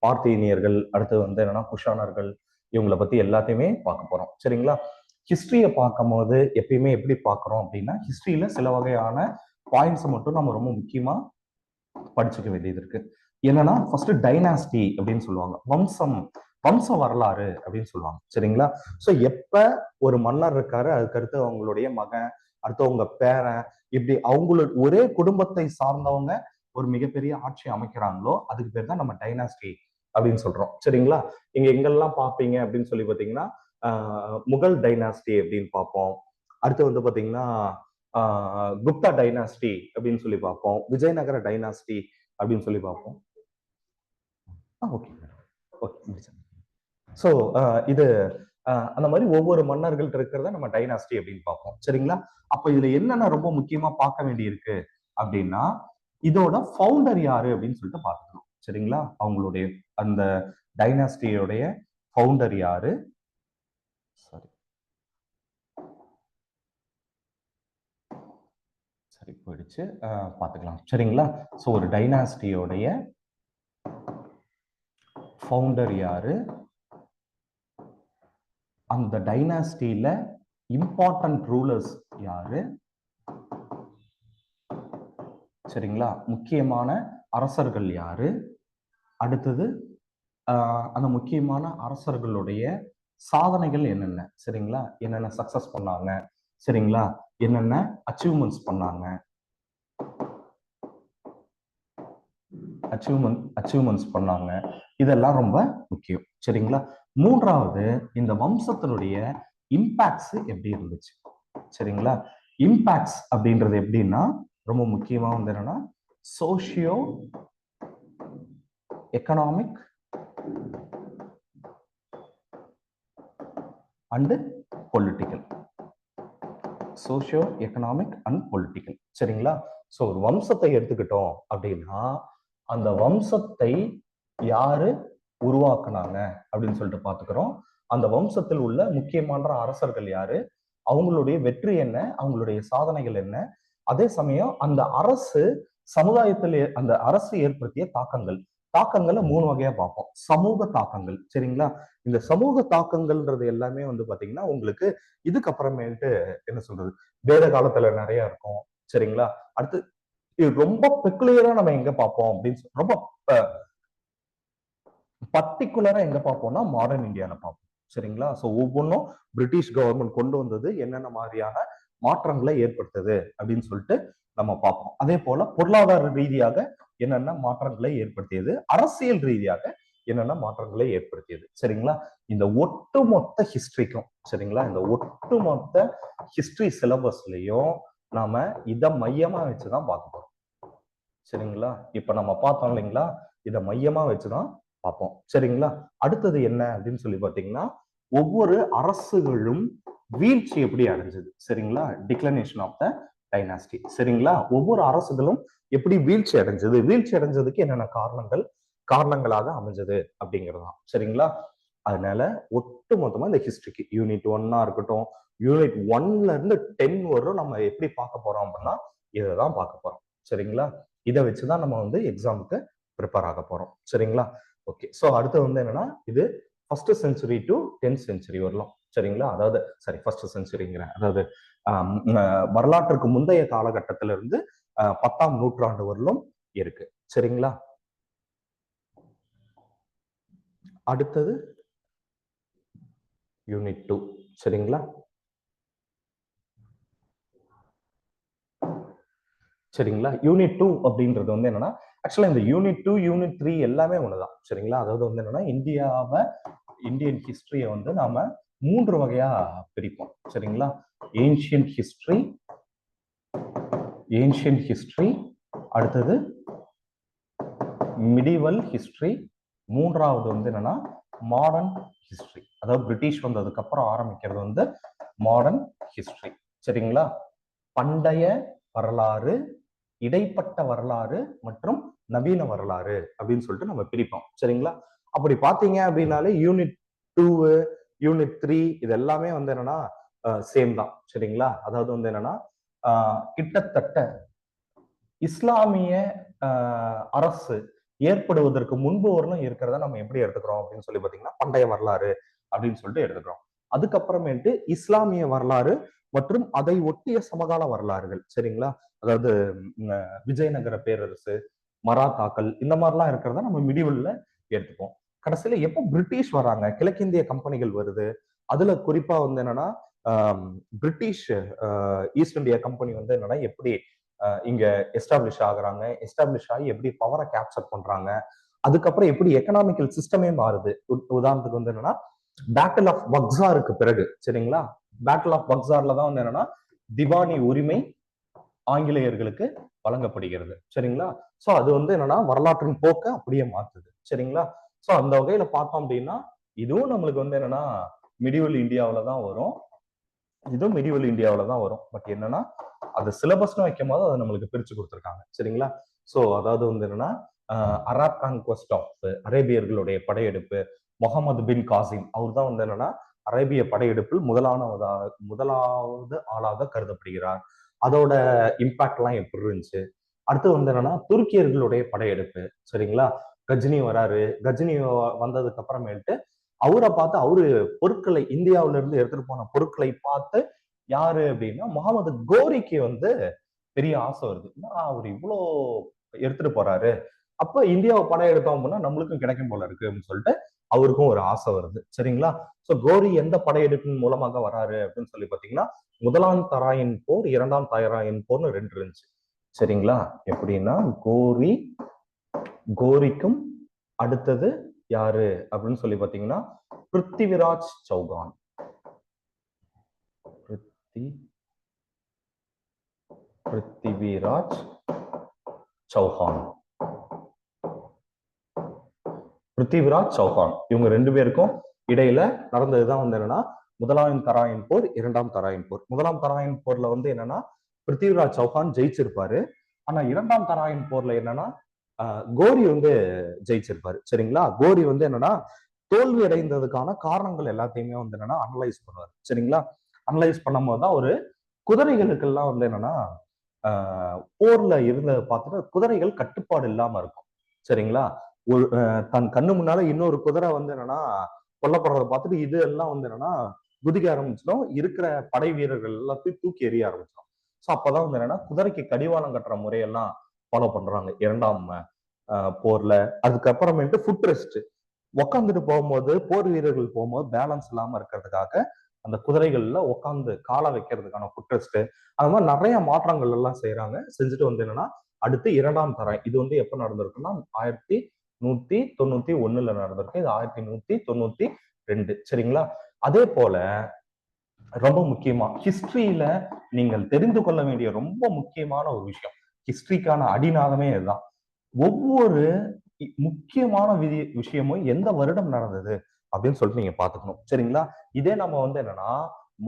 பார்த்தீனியர்கள், அடுத்து வந்து என்னன்னா குஷானர்கள், இவங்களை பத்தி எல்லாத்தையுமே பார்க்க போறோம். சரிங்களா? ஹிஸ்டரியை பார்க்கும் போது எப்பயுமே எப்படி பார்க்குறோம் அப்படின்னா ஹிஸ்டரியில சில வகையான பாயிண்ட்ஸ் மட்டும் நம்ம ரொம்ப முக்கியமா படிச்சுக்க வேண்டியது இருக்கு. என்னன்னா ஃபர்ஸ்ட் டைனாஸ்டி அப்படின்னு சொல்லுவாங்க, வம்ச வரலாறு அப்படின்னு சொல்லுவாங்க. சரிங்களா? ஸோ எப்ப ஒரு மன்னர் இருக்காரு, அதுக்கடுத்து அவங்களுடைய மகன், அடுத்து அவங்க பேரன், இப்படி அவங்களோட ஒரே குடும்பத்தை சார்ந்தவங்க ஒரு மிகப்பெரிய ஆட்சி அமைக்கிறாங்களோ அதுக்கு பேர் தான் நம்ம டைனாஸ்டி அப்படின்னு சொல்றோம். சரிங்களா? இங்க எங்கெல்லாம் பார்ப்பீங்க அப்படின்னு சொல்லி பார்த்தீங்கன்னா முகல் டைனாஸ்டி அப்படின்னு பார்ப்போம். அடுத்து வந்து பார்த்தீங்கன்னா குப்தா டைனாஸ்டி அப்படின்னு சொல்லி பார்ப்போம், விஜயநகர டைனாஸ்டி அப்படின்னு சொல்லி பார்ப்போம். Okay okay. ஸோ இது அந்த மாதிரி ஒவ்வொரு மன்னர்கள் இருக்கிறத நம்ம டைனாஸ்டி அப்படின்னு பார்ப்போம். சரிங்களா? அப்ப இதுல என்னென்ன ரொம்ப முக்கியமா பார்க்க வேண்டி இருக்கு அப்படின்னா இதோட ஃபவுண்டர் யாரு அப்படின்னு சொல்லிட்டு பார்த்துக்கணும். சரிங்களா? அவங்களுடைய அந்த டைனாஸ்டியோடைய ஃபவுண்டர் யாரு, சாரி சரி போயிடுச்சு, பார்த்துக்கலாம். சரிங்களா? ஸோ ஒரு டைனாஸ்டியோடைய ஃபவுண்டர் யாரு, அந்த டைனாஸ்டியில இம்பார்ட்டன்ட் ரூலர்ஸ் யாரு, சரிங்களா, முக்கியமான அரசர்கள் யாரு, அடுத்தது அந்த முக்கியமான அரசர்களுடைய சாதனைகள் என்னென்ன, சரிங்களா, என்னென்ன சக்சஸ் பண்ணாங்க, சரிங்களா, என்னென்ன அச்சீவ்மெண்ட்ஸ் பண்ணாங்க, அச்சீவ்மெண்ட்ஸ் பண்ணாங்க, இதெல்லாம் ரொம்ப முக்கியம், சரிங்களா. மூன்றாவது, இந்த வம்சத்தினுடைய இம்பாக்ட்ஸ் எப்படி இருந்துச்சு, சரிங்களா. இம்பாக்ட்ஸ் அப்படின்றது எப்படின்னா ரொம்ப முக்கியமா வந்து என்னன்னா socio economic and political, socio economic and political, சரிங்களா. ஸோ ஒரு வம்சத்தை எடுத்துக்கிட்டோம் அப்படின்னா அந்த வம்சத்தை யாரு உருவாக்குனாங்க அப்படின்னு சொல்லிட்டு பாத்துக்கிறோம். அந்த வம்சத்தில் உள்ள முக்கியமான அரசர்கள் யாரு, அவங்களுடைய வெற்றி என்ன, அவங்களுடைய சாதனைகள் என்ன, அதே சமயம் அந்த அரசு சமுதாயத்தில் அந்த அரசு ஏற்படுத்திய தாக்கங்களை 3 வகையா பார்ப்போம். சமூக தாக்கங்கள், சரிங்களா. இந்த சமூக தாக்கங்கள்ன்றது எல்லாமே வந்து பாத்தீங்கன்னா உங்களுக்கு இதுக்கப்புறமேட்டு என்ன சொல்றது வேத காலத்துல நிறைய இருக்கும், சரிங்களா. அடுத்து இது ரொம்ப பெக்குலியரா நம்ம எங்க பார்ப்போம் அப்படின்னு ரொம்ப பர்டிகுலரா எங்க பார்ப்போம்னா மாடர்ன் இந்தியால பார்ப்போம், சரிங்களா. ஸோ ஒவ்வொன்றும் பிரிட்டிஷ் கவர்மெண்ட் கொண்டு வந்தது என்னென்ன மாதிரியான மாற்றங்களை ஏற்படுத்துது அப்படின்னு சொல்லிட்டு நம்ம பார்ப்போம். அதே போல பொருளாதார ரீதியாக என்னென்ன மாற்றங்களை ஏற்படுத்தியது, அரசியல் ரீதியாக என்னென்ன மாற்றங்களை ஏற்படுத்தியது, சரிங்களா. இந்த ஒட்டுமொத்த ஹிஸ்டரிக்கும், சரிங்களா, இந்த ஒட்டுமொத்த ஹிஸ்டரி சிலபஸ்லயும் நாம இதை மையமா வச்சுதான் பார்க்க போறோம், சரிங்களா. இப்ப நம்ம பார்த்தோம் இல்லைங்களா, இதை மையமா வச்சுதான் பார்ப்போம், சரிங்களா. அடுத்தது என்ன அப்படின்னு சொல்லி பார்த்தீங்கன்னா ஒவ்வொரு அரசுகளும் வீழ்ச்சி எப்படி அடைஞ்சது, சரிங்களா, டிக்ளனேஷன் ஆஃப் த டைனாஸ்டி, சரிங்களா. ஒவ்வொரு அரசுகளும் எப்படி வீழ்ச்சி அடைஞ்சது, வீழ்ச்சி அடைஞ்சதுக்கு என்னென்ன காரணங்களாக அமைஞ்சது அப்படிங்கிறதுதான், சரிங்களா. அதனால ஒட்டு மொத்தமா இந்த ஹிஸ்டரிக்கு யூனிட் 1 இருக்கட்டும், யூனிட் 1ல இருந்து 10 வரும் நம்ம எப்படி பார்க்க போறோம் அப்படின்னா இதை தான் பார்க்க போறோம், சரிங்களா. இதை வச்சுதான் நம்ம வந்து எக்ஸாமுக்கு ப்ரிப்பேர் ஆக போறோம், சரிங்களா. ஓகே, ஸோ அடுத்து வந்து என்னன்னா இது first century to 10th century வரலாம், சரிங்களா. அதாவது சரி ஃபர்ஸ்ட் செஞ்சுரிங்கிறேன், அதாவது வரலாற்றுக்கு முந்தைய காலகட்டத்தில இருந்து 10ஆம் நூற்றாண்டு வரலும் இருக்கு, சரிங்களா. அடுத்தது யூனிட் 2, சரிங்களா. சரிங்களா. யூனிட் 2 அப்படின்றது வந்து என்னன்னா ஆக்சுவலா இந்த யூனிட் 2 யூனிட் 3 எல்லாமே ஒண்ணுதான், சரிங்களா. அதாவது வந்து என்னன்னா இந்தியன் ஹிஸ்டரியை வந்து நாம 3 வகையா பிரிப்போம், சரிங்களா. ஏன்ஷியன்ட் ஹிஸ்டரி, அடுத்தது மிடிவல் ஹிஸ்டரி, மூன்றாவது வந்து என்னன்னா மாடர்ன் ஹிஸ்டரி. அதாவது பிரிட்டிஷ் வந்ததுக்கு அப்புறம் ஆரம்பிக்கிறது வந்து மாடர்ன் ஹிஸ்டரி, சரிங்களா. பண்டைய வரலாறு, இடைப்பட்ட வரலாறு மற்றும் நவீன வரலாறு அப்படின்னு சொல்லிட்டு நம்ம பிரிப்போம், சரிங்களா. அப்படி பாத்தீங்க அப்படின்னாலே யூனிட் 2 யூனிட் 3 இது எல்லாமே வந்து என்னன்னா சேம் தான், சரிங்களா. அதாவது வந்து என்னன்னா கிட்டத்தட்ட இஸ்லாமிய அரசு ஏற்படுவதற்கு முன்பு வரலும் இருக்கிறத நம்ம எப்படி எடுத்துக்கிறோம் அப்படின்னு சொல்லி பாத்தீங்கன்னா பண்டைய வரலாறு அப்படின்னு சொல்லிட்டு எடுத்துக்கிறோம். அதுக்கப்புறமேட்டு இஸ்லாமிய வரலாறு மற்றும் அதை ஒட்டிய சமகால வரலாறுகள், சரிங்களா. அதாவது விஜயநகர பேரரசு, மராத்தாக்கள், இந்த மாதிரிலாம் இருக்கிறத நம்ம மிடிவல்ல எடுத்துப்போம். கடைசியில எப்போ பிரிட்டிஷ் வராங்க, கிழக்கிந்திய கம்பெனிகள் வருது, அதுல குறிப்பா வந்து என்னன்னா பிரிட்டிஷ் ஈஸ்ட் இந்தியா கம்பெனி வந்து என்னன்னா எப்படி இங்க எஸ்டாப்ளிஷ் ஆகுறாங்க, எஸ்டாப்ளிஷ் ஆகி எப்படி பவரை கேப்சர் பண்றாங்க, அதுக்கப்புறம் எப்படி எக்கனாமிக்கல் சிஸ்டமே மாறுது. உதாரணத்துக்கு வந்து என்னன்னா பேட்டில் ஆஃப் பக்சாருக்கு பிறகு, சரிங்களா, பேட்டில் ஆஃப் பக்சார்ல தான் வந்து என்னன்னா திவானி உரிமை ஆங்கிலேயர்களுக்கு வழங்கப்படுகிறது, சரிங்களா. சோ அது வந்து என்னன்னா வரலாற்றின் போக்க அப்படியே மாத்துது, சரிங்களா. சோ அந்த வகையில பார்த்தோம் அப்படின்னா இதுவும் நம்மளுக்கு வந்து என்னன்னா மிடிவல் இந்தியாவில தான் வரும், இதுவும் மிடிவல் இந்தியாவில தான் வரும். பட் என்னன்னா அது சிலபஸ்னு வைக்கும் போது அதை நம்மளுக்கு பிரிச்சு கொடுத்துருக்காங்க, சரிங்களா. சோ அதாவது வந்து என்னன்னா அராப் கான்குவெஸ்ட் ஆஃப் அரேபியர்களுடைய படையெடுப்பு, முகமது பின் காசிம் அவர் தான் வந்து என்னன்னா அரேபிய படையெடுப்பில் முதலாவது ஆளாக கருதப்படுகிறார். அதோட இம்பாக்ட் எல்லாம் எப்படி இருந்துச்சு. அடுத்து வந்து என்னன்னா துருக்கியர்களுடைய படையெடுப்பு, சரிங்களா. கஜினி வராரு. கஜினி வந்ததுக்கு அப்புறமேட்டு அவரை பார்த்து அவரு பொருட்களை இந்தியாவில இருந்து எடுத்துட்டு போன பொருட்களை பார்த்து யாரு அப்படின்னா முகமது கோரிக்கு வந்து பெரிய ஆசை வருது. அவர் இவ்வளோ எடுத்துட்டு போறாரு, அப்ப இந்தியாவை படையெடுத்தோம் அப்படின்னா நம்மளுக்கும் கிடைக்கும் போல இருக்கு அப்படின்னு சொல்லிட்டு அவருக்கும் ஒரு ஆசை வருது. சரிங்களா? சோ கோரி எந்த படையெடுப்பின் மூலமாக வராரு அப்படின்னு சொல்லி பாத்தீங்கன்னா, முதலாம் தராயின் போர், இரண்டாம் தராயின் போர்னு 2 இருந்துச்சு. சரிங்களா? எப்படின்னா கோரிக்கும் அடுத்தது யாரு அப்படின்னு சொல்லி பாத்தீங்கன்னா பிருத்திவிராஜ் சௌகான். பிருத்திவிராஜ் சௌஹான். பிருத்திவிராஜ் சௌஹான் இவங்க 2 பேருக்கும் இடையில நடந்ததுதான் வந்து என்னன்னா முதலாம் தராயின் போர், இரண்டாம் தராயின் போர். முதலாம் தராயின் போர்ல வந்து என்னன்னா பிருத்திவிராஜ் சௌஹான் ஜெயிச்சிருப்பாரு. ஆனா இரண்டாம் தராயின் போர்ல என்னன்னா கோரி வந்து ஜெயிச்சிருப்பாரு. சரிங்களா? கோரி வந்து என்னன்னா தோல்வி அடைந்ததுக்கான காரணங்கள் எல்லாத்தையுமே வந்து என்னன்னா அனலைஸ் பண்ணுவார். சரிங்களா? அனலைஸ் பண்ணும் போதுதான் ஒரு குதிரைகளுக்கெல்லாம் வந்து என்னன்னா போர்ல இருந்த பார்த்துட்டு குதிரைகள் கட்டுப்பாடு இல்லாம இருக்கும். சரிங்களா? ஒரு தன் கண்ணு முன்னால இன்னொரு குதிரை வந்து என்னன்னா கொல்லப்படுறதை பார்த்துட்டு இது எல்லாம் வந்து என்னன்னா குதிக்க ஆரம்பிச்சிடும். இருக்கிற படை வீரர்கள் எல்லாத்தையும் தூக்கி எறிய ஆரம்பிச்சிடும். ஸோ அப்பதான் வந்து என்னன்னா குதிரைக்கு கடிவாளம் கட்டுற முறையெல்லாம் ஃபாலோ பண்றாங்க இரண்டாம் போர்ல. அதுக்கப்புறமேட்டு ஃபுட் ரெஸ்ட், உக்காந்துட்டு போகும்போது போர் வீரர்கள் போகும்போது பேலன்ஸ் இல்லாம இருக்கிறதுக்காக அந்த குதிரைகள்ல உட்காந்து காலை வைக்கிறதுக்கான ஃபுட் ரெஸ்ட், அது மாதிரி நிறைய மாற்றங்கள் எல்லாம் செய்யறாங்க. செஞ்சுட்டு வந்து என்னன்னா அடுத்து இரண்டாம் தரம் இது வந்து எப்ப நடந்திருக்குன்னா 1191 நடந்திருக்கு. இது 1192. சரிங்களா? அதே போல ரொம்ப முக்கியமா ஹிஸ்டரியில நீங்கள் தெரிந்து கொள்ள வேண்டிய ரொம்ப முக்கியமான ஒரு விஷயம், ஹிஸ்டரிக்கான அடிநாதமே இதுதான். ஒவ்வொரு முக்கியமான விஷயமும் எந்த வருடம் நடந்தது அப்படின்னு சொல்லிட்டு நீங்க பாத்துக்கணும். சரிங்களா? இதே நம்ம வந்து என்னன்னா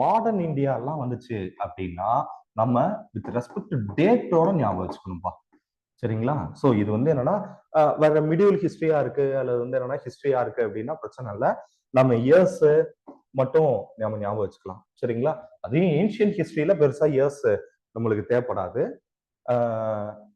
மாடர்ன் இந்தியா எல்லாம் வந்துச்சு அப்படின்னா நம்ம வித் ரெஸ்பெக்ட் டேட்டோட ஞாபகம் வச்சுக்கணும்பா. சரிங்களா? சோ இது வந்து என்னன்னா வேற மிடிவல் ஹிஸ்டரியா இருக்கு அல்லது வந்து என்னன்னா ஹிஸ்டரியா இருக்கு அப்படின்னா பிரச்சனை இல்லை. நம்ம இயர்ஸ் மட்டும் நம்ம ஞாபகம் வச்சுக்கலாம். சரிங்களா? அதையும் ஏன்ஷியன் ஹிஸ்டரியில பெருசா இயர்ஸ் நம்மளுக்கு தேவைப்படாது.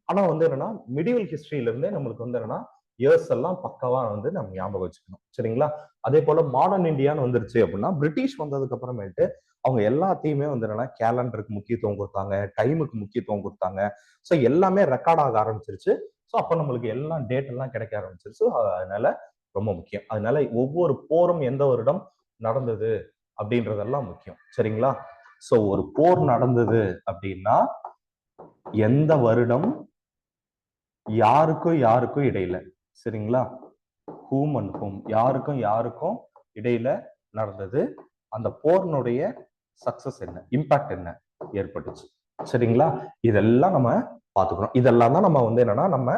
ஆனா வந்து என்னன்னா மிடிவல் ஹிஸ்டரியில இருந்தே நம்மளுக்கு வந்து என்னன்னா இயர்ஸ் எல்லாம் பக்கவா வந்து நம்ம ஞாபகம் வச்சுக்கணும். சரிங்களா? அதே போல மாடர்ன் இந்தியான்னு வந்துருச்சு அப்படின்னா பிரிட்டிஷ் வந்ததுக்கு அப்புறமேட்டு அவங்க எல்லாத்தையுமே வந்து என்னன்னா கேலண்டருக்கு முக்கியத்துவம் கொடுத்தாங்க, டைமுக்கு முக்கியத்துவம் கொடுத்தாங்க. ஸோ எல்லாமே ரெக்கார்ட் ஆக ஆரம்பிச்சிருச்சு. ஸோ அப்போ நம்மளுக்கு எல்லாம் டேட் எல்லாம் கிடைக்க ஆரம்பிச்சிருச்சு. அதனால ரொம்ப முக்கியம். அதனால ஒவ்வொரு போரும் எந்த வருடம் நடந்தது அப்படின்றதெல்லாம் முக்கியம். சரிங்களா? ஸோ ஒரு போர் நடந்தது அப்படின்னா எந்த வருடம், யாருக்கும் யாருக்கும் இடையில, சரிங்களா? ஹூம் அண்ட் ஹூம், யாருக்கும் யாருக்கும் இடையில நடந்தது, அந்த போர்னுடைய சக்சஸ் என்ன, இம்பாக்ட் என்ன ஏற்பட்டுச்சு. சரிங்களா? இதெல்லாம் நம்ம பார்த்துக்கிறோம். இதெல்லாம் தான் நம்ம வந்து என்னன்னா நம்ம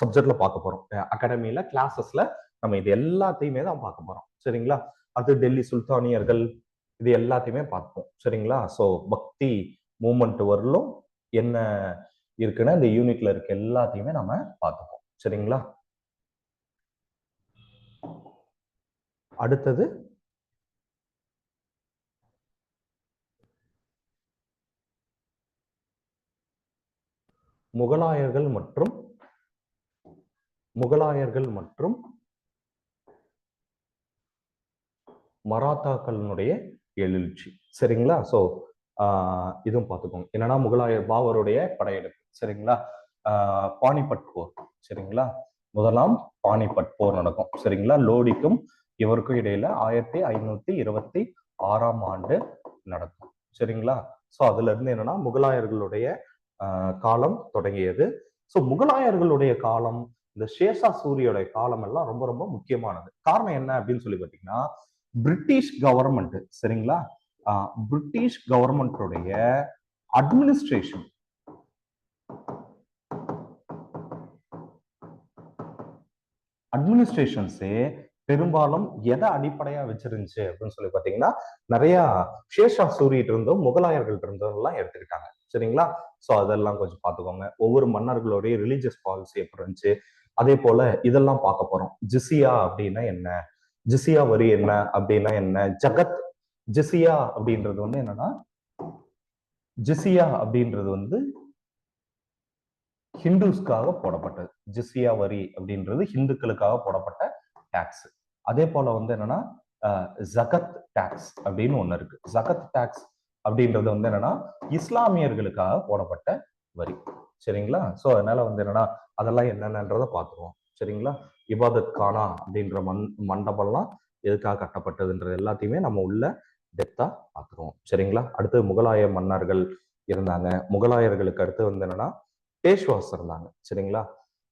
சப்ஜெக்ட்ல பார்க்க போறோம். அகாடமியில கிளாஸஸ்ல நம்ம இது எல்லாத்தையுமே தான் பார்க்க போறோம். சரிங்களா? அது டெல்லி சுல்தானியர்கள் இது எல்லாத்தையுமே பார்ப்போம். சரிங்களா? ஸோ பக்தி மூமெண்ட் வரலும் என்ன இருக்குன்னா இந்த யூனிட்ல இருக்க எல்லாத்தையுமே நம்ம பார்த்துப்போம். சரிங்களா? அடுத்தது முகலாயர்கள் மற்றும் மராத்தாக்களினுடைய எழுச்சி. சரிங்களா? சோ இதுவும் பார்த்துக்கோங்க. என்னன்னா முகலாயர் பாபருடைய படையெடுப்பு. சரிங்களா? பானிபட் போர். சரிங்களா? முதலாம் பானிபட் போர் நடக்கும். சரிங்களா? லோடிக்கும் இவருக்கும் இடையில 1526ஆம் ஆண்டு நடக்கும். சரிங்களா? சோ அதுல இருந்து என்னன்னா முகலாயர்களுடைய காலம் தொடங்கியது. சோ முகலாயர்களுடைய காலம், இந்த ஷேஷா சூரியோட காலம் எல்லாம் ரொம்ப ரொம்ப முக்கியமானது. காரணம் என்ன அப்படின்னு சொல்லி பாத்தீங்கன்னா பிரிட்டிஷ் கவர்மெண்ட், சரிங்களா? பிரிட்டிஷ் கவர்மெண்டோடைய அட்மினிஸ்ட்ரேஷன்ஸே பெரும்பாலும் எதை அடிப்படையா வச்சிருந்துச்சு அப்படின்னு சொல்லி பாத்தீங்கன்னா நிறைய ஷேர்ஷா சூரிட்டு இருந்தும் முகலாயர்கள் இருந்தும் எல்லாம் எடுத்துக்கிட்டாங்க. சரிங்களா? சோ அதெல்லாம் கொஞ்சம் பாத்துக்கோங்க. ஒவ்வொரு மன்னர்களுடைய ரிலீஜியஸ் பாலிசி எப்படி இருந்துச்சு, அதே போல இதெல்லாம் பார்க்க போறோம். ஜிசியா அப்படின்னா என்ன, ஜிசியா வரி என்ன அப்படின்னா என்ன, ஜிசியா அப்படின்றது வந்து என்னன்னா ஜிசியா அப்படின்றது வந்து ஹிந்துஸ்க்காக போடப்பட்டது. ஜிஸ்யா வரி அப்படின்றது ஹிந்துக்களுக்காக போடப்பட்ட டாக்ஸ். அதே போல வந்து என்னன்னா ஜகத் டாக்ஸ் அப்படின்னு ஒண்ணு இருக்கு. ஜகத் டாக்ஸ் அப்படின்றது வந்து என்னன்னா இஸ்லாமியர்களுக்காக போடப்பட்ட வரி. சரிங்களா? சோ அதனால வந்து என்னன்னா அதெல்லாம் என்னென்னன்றதை பார்த்துருவோம். சரிங்களா? இபாதத் கானா அப்படின்ற மண்டபம்லாம் எதுக்காக கட்டப்பட்டதுன்றது எல்லாத்தையுமே நம்ம உள்ள டெப்தா பார்த்துருவோம். சரிங்களா? அடுத்து முகலாய மன்னர்கள் இருந்தாங்க. முகலாயர்களுக்கு அடுத்து வந்து என்னன்னா பேஷ்வாஸ் இருந்தாங்க. சரிங்களா?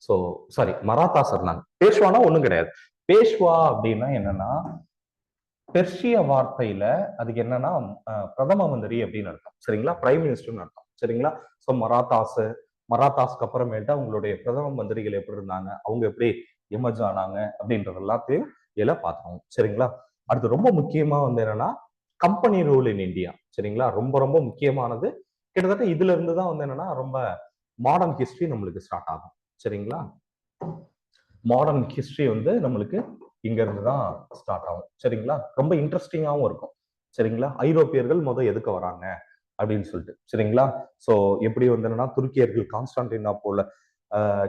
ஸோ சாரி மராத்தாஸ் இருந்தாங்க. பேஷ்வானா ஒண்ணும் கிடையாது. பேஷ்வா அப்படின்னா என்னன்னா பெர்ஷிய வார்த்தையில அதுக்கு என்னன்னா பிரதம மந்திரி அப்படின்னு அர்த்தம். சரிங்களா? பிரைம் மினிஸ்டர்னு அர்த்தம். சரிங்களா? ஸோ மராத்தாஸ்க்கு அப்புறமேட்டு அவங்களுடைய பிரதம மந்திரிகள் எப்படி இருந்தாங்க, அவங்க எப்படி எமர்ஜ் ஆனாங்க அப்படின்றது எல்லாத்தையும் இதில் பார்த்தோம். சரிங்களா? அடுத்து ரொம்ப முக்கியமா வந்து என்னன்னா கம்பெனி ரூல் இன் இந்தியா. சரிங்களா? ரொம்ப ரொம்ப முக்கியமானது. கிட்டத்தட்ட இதுல இருந்து தான் வந்து என்னன்னா ரொம்ப மாடர்ன் ஹிஸ்டரி நம்மளுக்கு ஸ்டார்ட் ஆகும். சரிங்களா? மாடர்ன் ஹிஸ்டரி வந்து நம்மளுக்கு இங்க இருந்து தான் ஸ்டார்ட் ஆகும். சரிங்களா? ரொம்ப இன்ட்ரெஸ்டிங்காகவும் இருக்கும். சரிங்களா? ஐரோப்பியர்கள் எதுக்கு வராங்க அப்படின்னு சொல்லிட்டு. சரிங்களா? ஸோ எப்படி வந்து என்னன்னா துருக்கியர்கள் கான்ஸ்டான்டினோப்போல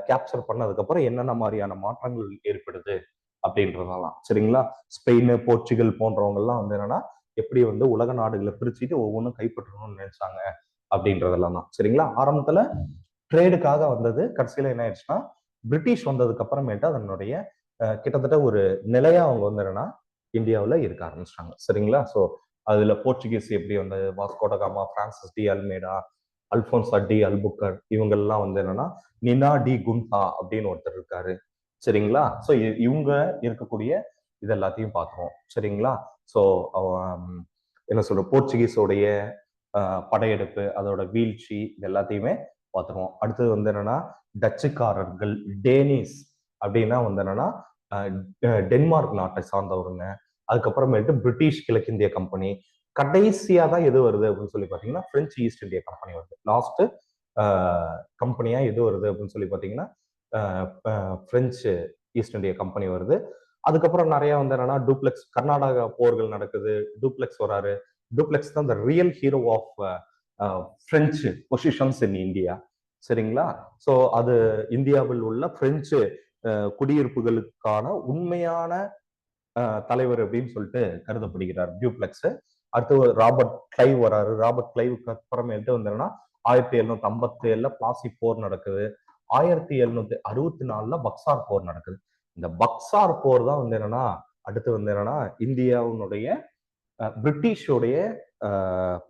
கேப்சர் பண்ணதுக்கு அப்புறம் என்னென்ன மாதிரியான மாற்றங்கள் ஏற்படுது அப்படின்றதெல்லாம். சரிங்களா? ஸ்பெயின், போர்ச்சுகல் போன்றவங்க எல்லாம் வந்து என்னன்னா எப்படி வந்து உலக நாடுகளை பிரிச்சுட்டு ஒவ்வொன்றும் கைப்பற்றணும்னு நினைச்சாங்க அப்படின்றதெல்லாம் தான். சரிங்களா? ஆரம்பத்துல ட்ரேடுக்காக வந்தது. கடைசியில என்ன ஆயிடுச்சுன்னா பிரிட்டிஷ் வந்ததுக்கு அப்புறமேட்டு அதனுடைய கிட்டத்தட்ட ஒரு நிலையா அவங்க வந்து என்னன்னா இந்தியாவில் இருக்க ஆரம்பிச்சிட்டாங்க. சரிங்களா? ஸோ அதுல போர்ச்சுகீஸ் எப்படி வந்து Vasco da Gama, Francis de Almeida, Alfonso de Albuquerque இவங்கெல்லாம் வந்து என்னன்னா நினா டி குன்ஹா அப்படின்னு ஒருத்தர் இருக்காரு. சரிங்களா? ஸோ இவங்க இருக்கக்கூடிய இது எல்லாத்தையும் பார்த்துருவோம். சரிங்களா? ஸோ என்ன சொல்ற போர்ச்சுகீஸோடைய படையெடுப்பு, அதோட வீழ்ச்சி இது எல்லாத்தையுமே பார்த்துருவோம். அடுத்தது வந்து என்னன்னா டச்சுக்காரர்கள், டேனிஸ் அப்படின்னா வந்து என்னன்னா டென்மார்க் நாட்டை சார்ந்தவருங்க. அதுக்கப்புறமேட்டு பிரிட்டிஷ் கிழக்கிந்திய கம்பெனி. கடைசியா தான் எது வருது அப்படின்னு சொல்லி பாத்தீங்கன்னா பிரெஞ்சு ஈஸ்ட் இந்தியா கம்பெனி வருது. லாஸ்ட் கம்பெனியா எது வருது அப்படின்னு சொல்லி பாத்தீங்கன்னா பிரெஞ்சு ஈஸ்ட் இந்தியா கம்பெனி வருது. அதுக்கப்புறம் நிறைய வந்து என்னன்னா டூப்ளெக்ஸ் கர்நாடகா போர்கள் நடக்குது. டூப்ளெக்ஸ் வராரு. டூப்ளெக்ஸ் தான் the real hero of French positions in India. சரிங்களா? ஸோ அது இந்தியாவில் உள்ள பிரெஞ்சு குடியிருப்புகளுக்கான உண்மையான தலைவர் அப்படின்னு சொல்லிட்டு கருதப்படுகிறார் டியூப்ளெக்ஸ். அடுத்து ராபர்ட் கிளைவ் வராரு. ராபர்ட் கிளைவுக்கு அப்புறமேட்டு வந்து 1757 பிளாசி போர் நடக்குது. 1764 பக்சார் போர் நடக்குது. இந்த பக்சார் போர் தான் வந்து என்னன்னா அடுத்து வந்து என்னன்னா இந்தியாவுடைய பிரிட்டிஷோடைய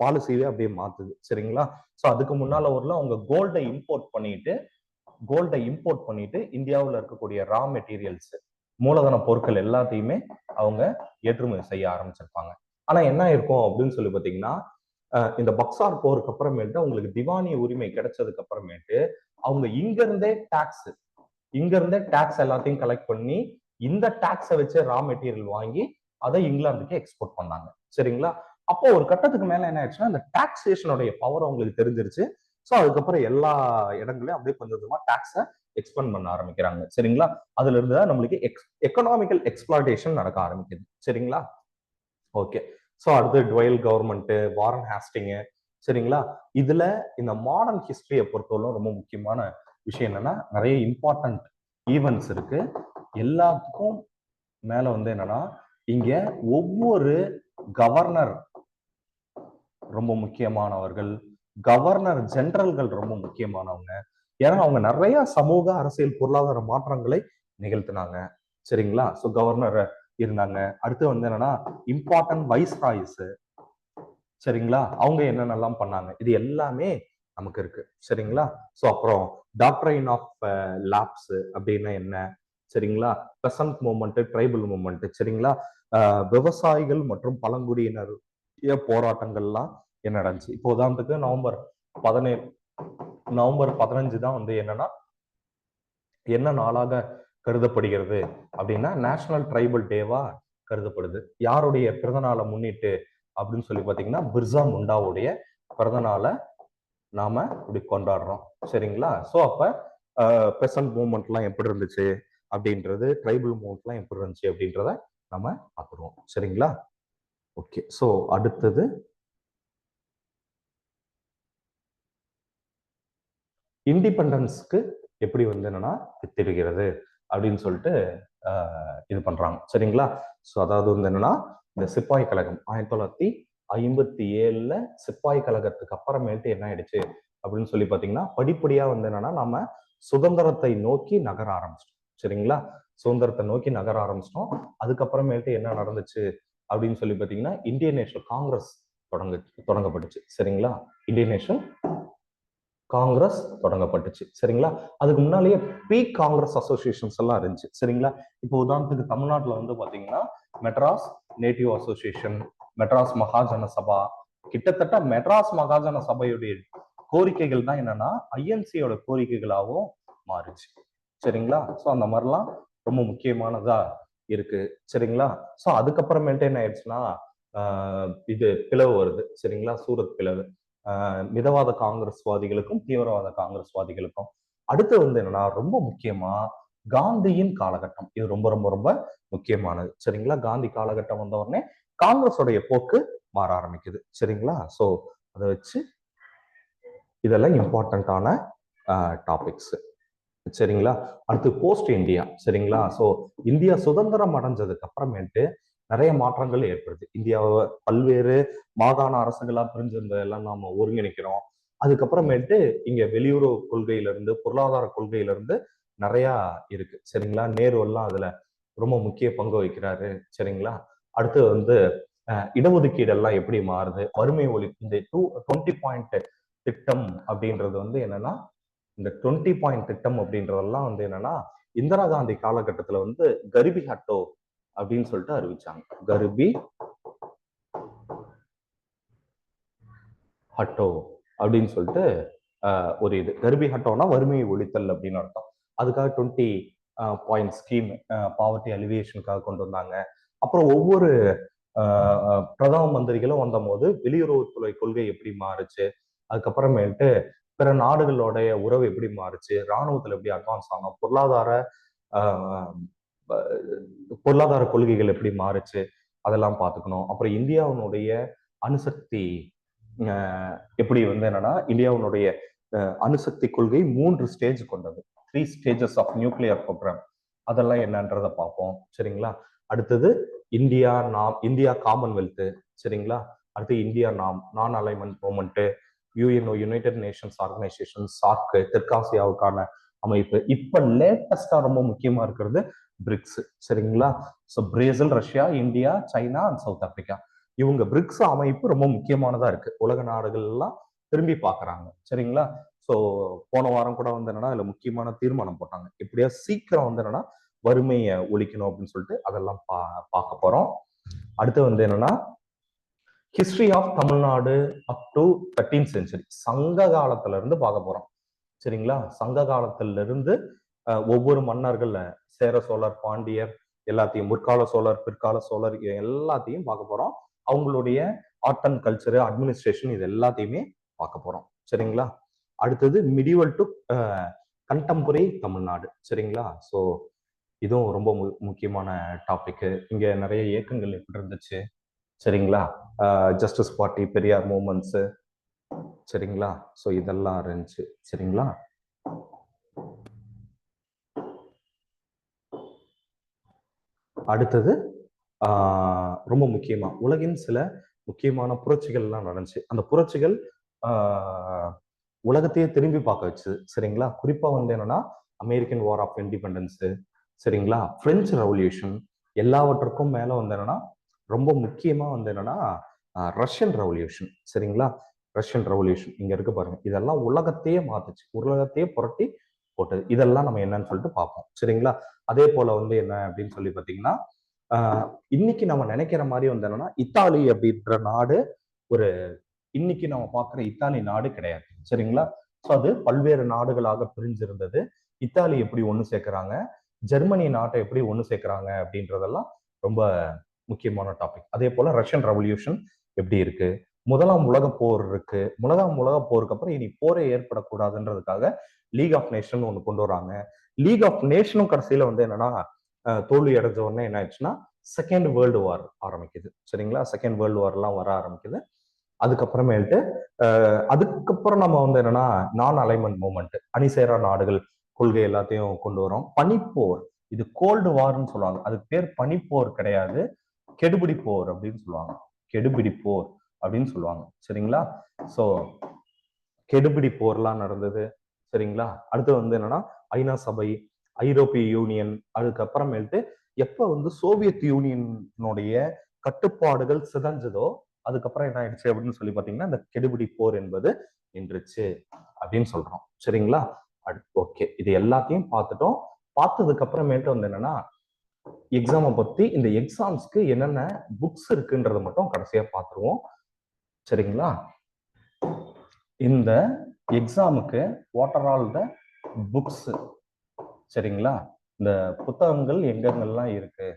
பாலிசியே அப்படியே மாத்துது. சரிங்களா? ஸோ அதுக்கு முன்னால ஊர்ல அவங்க கோல்டை இம்போர்ட் பண்ணிட்டு இந்தியாவில் இருக்கக்கூடிய ரா மெட்டீரியல்ஸ் மூலதன பொருட்கள் எல்லாத்தையுமே அவங்க ஏற்றுமதி செய்ய ஆரம்பிச்சிருப்பாங்க. ஆனா என்ன இருக்கும் அப்படின்னு சொல்லி பாத்தீங்கன்னா இந்த பக்சார் போருக்கு அப்புறமேட்டு அவங்களுக்கு திவானி உரிமை கிடைச்சதுக்கு அப்புறமேட்டு அவங்க இங்க இருந்தே டாக்ஸ் எல்லாத்தையும் கலெக்ட் பண்ணி இந்த டாக்ஸை வச்சு ரா மெட்டீரியல் வாங்கி அதை இங்கிலாந்துக்கு எக்ஸ்போர்ட் பண்ணாங்க. சரிங்களா? அப்போ ஒரு கட்டத்துக்கு மேல என்ன ஆயிடுச்சுன்னா இந்த டாக்ஸேஷனுடைய பவர் அவங்களுக்கு தெரிஞ்சிருச்சு. ஸோ அதுக்கப்புறம் எல்லா இடங்களையும் அப்படியே கொஞ்சம் கொஞ்சமா டாக்ஸை எக்ஸ்பெண்ட் பண்ண ஆரம்பிக்கிறாங்க. சரிங்களா? அதுல இருந்து தான் நம்மளுக்கு எக்கனாமிக்கல் எக்ஸ்பிளாய்டேஷன் நடக்க ஆரம்பிக்குது. சரிங்களா? ஓகே. ஸோ அடுத்து டுவெல் கவர்மெண்ட், வாரன் ஹாஸ்டிங். சரிங்களா? இதுல இந்த மாடர்ன் ஹிஸ்டரியை பொறுத்தவரை ரொம்ப முக்கியமான விஷயம் என்னன்னா நிறைய இம்பார்ட்டன்ட் ஈவெண்ட்ஸ் இருக்கு. எல்லாத்துக்கும் மேல வந்து என்னன்னா இங்க ஒவ்வொரு கவர்னர் ரொம்ப முக்கியமானவர்கள், கவர்னர் ஜெனரல்கள் ரொம்ப முக்கியமானவங்க. ஏன்னா அவங்க நிறைய சமூக அரசியல் பொருளாதார மாற்றங்களை நிகழ்த்தினாங்க. சரிங்களா? ஸோ கவர்னர் இருந்தாங்க. அடுத்து வந்து என்னன்னா இம்பார்ட்டன்ட் வைஸ்ராய்ஸ். சரிங்களா? அவங்க என்னென்னலாம் பண்ணாங்க இது எல்லாமே நமக்கு இருக்கு. சரிங்களா? ஸோ அப்புறம் டாக்டரைன் ஆஃப் லாப்ஸ் அப்படின்னா என்ன? சரிங்களா? Besant movement, tribal movement. சரிங்களா? விவசாயிகள் மற்றும் பழங்குடியினர் போராட்டங்கள்லாம் என்ன நடந்துச்சு? இப்போ உதாரணத்துக்கு நவம்பர் 15 தான் வந்து என்னன்னா என்ன நாளாக கருதப்படுகிறது அப்படின்னா நேஷனல் ட்ரைபல் டேவா கருதப்படுது. யாருடைய பிறந்த நாளை முன்னிட்டு அப்படின்னு சொல்லி பாத்தீங்கன்னா பிர்சா முண்டாவுடைய பிறந்த நாளை நாம இப்படி கொண்டாடுறோம். சரிங்களா? ஸோ அப்ப பெசன்ட் மூவ்மெண்ட்லாம் எப்படி இருந்துச்சு அப்படின்றது, ட்ரைபல் மூவ்மெண்ட்லாம் எப்படி இருந்துச்சு அப்படின்றத நம்ம பார்த்துருவோம். சரிங்களா? ஓகே. ஸோ அடுத்தது இண்டிபெண்டன்ஸ்க்கு எப்படி வந்து என்னன்னா வித்திடுகிறது அப்படின்னு சொல்லிட்டு இது பண்றாங்க. சரிங்களா? ஸோ அதாவது வந்து என்னன்னா இந்த சிப்பாய் கழகம் 1957 சிப்பாய் கழகத்துக்கு அப்புறமேட்டு என்ன ஆயிடுச்சு அப்படின்னு சொல்லி பாத்தீங்கன்னா படிப்படியா வந்து என்னன்னா நம்ம சுதந்திரத்தை நோக்கி நகர ஆரம்பிச்சிட்டோம். சரிங்களா? சுதந்திரத்தை நோக்கி நகர ஆரம்பிச்சிட்டோம். அதுக்கப்புறமேட்டு என்ன நடந்துச்சு அப்படின்னு சொல்லி பாத்தீங்கன்னா இந்தியன் நேஷனல் காங்கிரஸ் தொடங்கப்பட்டுச்சு. சரிங்களா? இந்தியன் நேஷனல் காங்கிரஸ் தொடங்கப்பட்டுச்சு. சரிங்களா? அதுக்கு முன்னாலேயே ப்ரீ காங்கிரஸ் அசோசியேஷன்ஸ் எல்லாம் இருந்துச்சு. சரிங்களா? இப்போ உதாரணத்துக்கு தமிழ்நாட்டில் வந்து பாத்தீங்கன்னா மெட்ராஸ் நேட்டிவ் அசோசியேஷன், மெட்ராஸ் மகாஜன சபா, கிட்டத்தட்ட மெட்ராஸ் மகாஜன சபையுடைய கோரிக்கைகள் தான் என்னன்னா ஐஎன்சியோட கோரிக்கைகளாகவும் மாறுச்சு. சரிங்களா? ஸோ அந்த மாதிரிலாம் ரொம்ப முக்கியமானதா இருக்கு. சரிங்களா? ஸோ அதுக்கப்புறமேட்டு என்ன ஆயிடுச்சுன்னா இது பிளவு வருது. சரிங்களா? சூரத் பிளவு. மிதவாத காங்கிரஸ்வாதிகளுக்கும் தீவிரவாத காங்கிரஸ்வாதிகளுக்கும். அடுத்து வந்து என்னன்னா ரொம்ப முக்கியமா காந்தியின் காலகட்டம். இது ரொம்ப ரொம்ப ரொம்ப முக்கியமானது. சரிங்களா? காந்தி காலகட்டம் வந்த உடனே காங்கிரஸோடைய போக்கு மாற ஆரம்பிக்குது. சரிங்களா? ஸோ அதை வச்சு இதெல்லாம் இம்பார்ட்டன்டான டாபிக்ஸ். சரிங்களா? அடுத்து போஸ்ட் இந்தியா. சரிங்களா? ஸோ இந்தியா சுதந்திரம் அடைஞ்சதுக்கு அப்புறமேட்டு நிறைய மாற்றங்கள் ஏற்படுது. இந்தியாவை பல்வேறு மாகாண அரசுகளா பிரிஞ்சிருந்ததெல்லாம் நாம ஒருங்கிணைக்கிறோம். அதுக்கப்புறமேட்டு இங்க வெளியுறவு கொள்கையில இருந்து பொருளாதார கொள்கையில இருந்து நிறைய இருக்கு. சரிங்களா? நேரு எல்லாம் அதுல ரொம்ப முக்கிய பங்கு வகிக்கிறாரு. சரிங்களா? அடுத்து வந்து இடஒதுக்கீடு எல்லாம் எப்படி மாறுது, வறுமை ஒழிப்பு, இந்த 20 பாயிண்ட் திட்டம் அப்படின்றது வந்து என்னன்னா இந்த 20 பாயிண்ட் திட்டம் அப்படின்றதெல்லாம் வந்து என்னன்னா இந்திரா காந்தி காலகட்டத்துல வந்து கரிபி ஹட்டோ அப்படின்னு சொல்லிட்டு அறிவிச்சாங்க. கரிபி ஹட்டோ அப்படின்னு சொல்லிட்டு ஒரு இது கரிபி ஹட்டோனா வறுமையை ஒழித்தல் அப்படின்னு அர்த்தம். அதுக்காக 20 பாயிண்ட் ஸ்கீம் பாவர்ட்டி அலிவியேஷனுக்காக கொண்டு வந்தாங்க. அப்புறம் ஒவ்வொரு பிரதம மந்திரிகளும் வந்த போது வெளியுறவுத்துறை கொள்கை எப்படி மாறுச்சு, அதுக்கப்புறமேட்டு பிற நாடுகளோடைய உறவு எப்படி மாறுச்சு, இராணுவத்துல எப்படி அட்வான்ஸ் ஆனோம், பொருளாதார கொள்கைகள் எப்படி மாறுச்சு, அதெல்லாம் பார்த்துக்கணும். அப்புறம் இந்தியாவினுடைய அணுசக்தி எப்படி வந்து என்னன்னா இந்தியாவினுடைய அணுசக்தி கொள்கை 3 ஸ்டேஜ் கொண்டது. 3 ஸ்டேஜஸ் ஆஃப் நியூக்ளியர் ப்ரோக்ராம். அதெல்லாம் என்னன்றதை பார்ப்போம். சரிங்களா? அடுத்தது இந்தியா காமன்வெல்த். சரிங்களா? அடுத்து India non alignment movement, UNO United Nations Organisation, SAARC, தெற்காசியாவுக்கான அமைப்பு. இப்ப லேட்டஸ்டா ரொம்ப முக்கியமா இருக்கிறது பிரிக்ஸ். சரிங்களா? So Brazil, Russia, India, China and South Africa. இவங்க பிரிக்ஸ் அமைப்பு ரொம்ப முக்கியமானதா இருக்கு. உலக நாடுகள் எல்லாம் திரும்பி பாக்குறாங்க. சரிங்களா? ஸோ போன வாரம் கூட வந்து என்னன்னா இதுல முக்கியமான தீர்மானம் போட்டாங்க. எப்படியா சீக்கிரம் வந்து என்னன்னா வறுமையை ஒழிக்கணும் அப்படின்னு சொல்லிட்டு அதெல்லாம் பார்க்க போறோம். அடுத்து வந்து என்னன்னா history of Tamil Nadu up to 13th century, சங்க காலத்துல இருந்து பார்க்க போறோம். சரிங்களா? சங்க காலத்துல இருந்து ஒவ்வொரு மன்னர்கள், சேர சோழர், பாண்டியர், எல்லாத்தையும், முற்கால சோழர், பிற்கால சோழர், எல்லாத்தையும் பார்க்க போறோம். அவங்களுடைய ஆர்ட் அண்ட் கல்ச்சர், அட்மினிஸ்ட்ரேஷன், இது எல்லாத்தையுமே பார்க்க போறோம். சரிங்களா? அடுத்தது மிடிவல் டு கண்டெம்பரரி தமிழ்நாடு. சரிங்களா? ஸோ இதுவும் ரொம்ப முக்கியமான டாபிக். இங்க நிறைய இயக்கங்கள் எப்படி இருந்துச்சு. சரிங்களா? Justice party, Periyar movements. சரிங்களா? ஸோ இதெல்லாம் இருந்துச்சு. சரிங்களா? அடுத்தது ரொம்ப முக்கியமா உலகின் சில முக்கியமான புரட்சிகள்லாம் நடந்துச்சு. அந்த புரட்சிகள் உலகத்தையே திரும்பி பார்க்க வச்சு. சரிங்களா? குறிப்பா வந்து என்னன்னா அமெரிக்கன் வார் ஆஃப் இண்டிபெண்டன்ஸ். சரிங்களா? French revolution. எல்லாவற்றுக்கும் மேல வந்து என்னன்னா ரொம்ப முக்கியமா வந்து என்னன்னா ரஷ்யன் ரெவல்யூஷன். சரிங்களா? ரஷ்யன் ரெவல்யூஷன் இங்க இருக்கு பாருங்க. இதெல்லாம் உலகத்தையே மாத்துச்சு, உலகத்தையே புரட்டி போட்டது. இதெல்லாம் நம்ம என்னன்னு சொல்லிட்டு பார்ப்போம். சரிங்களா? அதே போல வந்து என்ன அப்படின்னு சொல்லி பார்த்தீங்கன்னா இன்னைக்கு நம்ம நினைக்கிற மாதிரி வந்து என்னன்னா இத்தாலி அப்படின்ற நாடு ஒரு இன்னைக்கு நம்ம பார்க்குற இத்தாலி நாடு கிடையாது. சரிங்களா? ஸோ அது பல்வேறு நாடுகளாக பிரிஞ்சிருந்தது. இத்தாலி எப்படி ஒன்று சேர்க்கிறாங்க, ஜெர்மனி நாட்டை எப்படி ஒன்று சேர்க்கிறாங்க அப்படின்றதெல்லாம் ரொம்ப முக்கியமான டாபிக். அதே போல ரஷ்யன் ரெவல்யூஷன் எப்படி இருக்கு, முதலாம் உலக போர் இருக்கு. முதலாம் உலக போருக்கு அப்புறம் இனி போரே ஏற்படக்கூடாதுன்றதுக்காக லீக் ஆஃப் நேஷன் ஒன்று கொண்டு வராங்க. லீக் ஆஃப் நேஷனும் கடைசியில வந்து என்னன்னா தோல்வி அடைஞ்ச உடனே என்ன ஆயிடுச்சுன்னா செகண்ட் வேர்ல்டு வார் ஆரம்பிக்குது. சரிங்களா? செகண்ட் வேர்ல்டு வார் எல்லாம் வர ஆரம்பிக்குது. அதுக்கப்புறமேட்டு அதுக்கப்புறம் நம்ம வந்து என்னன்னா நான் அலைன்மெண்ட் மூவ்மெண்ட், அணிசேரா நாடுகள் கொள்கை எல்லாத்தையும் கொண்டு வரோம். பனிப்போர், இது கோல்டு வார்னு சொல்லுவாங்க, அதுக்கு பேர் பனிப்போர் கிடையாது, கெடுபிடி போர் அப்படின்னு சொல்லுவாங்க. கெடுபிடி போர் அப்படின்னு சொல்லுவாங்க. சரிங்களா? ஸோ கெடுபிடி போர்லாம் நடந்தது. சரிங்களா? அடுத்து வந்து என்னன்னா ஐநா சபை, ஐரோப்பிய யூனியன், அதுக்கப்புறமேட்டு எப்ப வந்து சோவியத் யூனியனுடைய கட்டுப்பாடுகள் சிதைஞ்சதோ அதுக்கப்புறம் என்ன ஆயிடுச்சு அப்படின்னு சொல்லி பாத்தீங்கன்னா இந்த கெடுபிடி போர் என்பது நின்றுச்சு அப்படின்னு சொல்றோம். சரிங்களா? ஓகே, இது எல்லாத்தையும் பார்த்துட்டோம். பார்த்ததுக்கு அப்புறமேட்டு வந்து என்னன்னா எக்ஸாமை பத்தி இந்த எக்ஸாம்ஸ்க்கு என்னென்ன புக்ஸ் இருக்குன்றத மட்டும் கடைசியா பார்த்துருவோம். சரிங்களா? இந்த எக்ஸாமுக்கு what are all the books? சரிங்களா? இந்த புத்தகங்கள் எங்கெங்கெல்லாம் இருக்கு?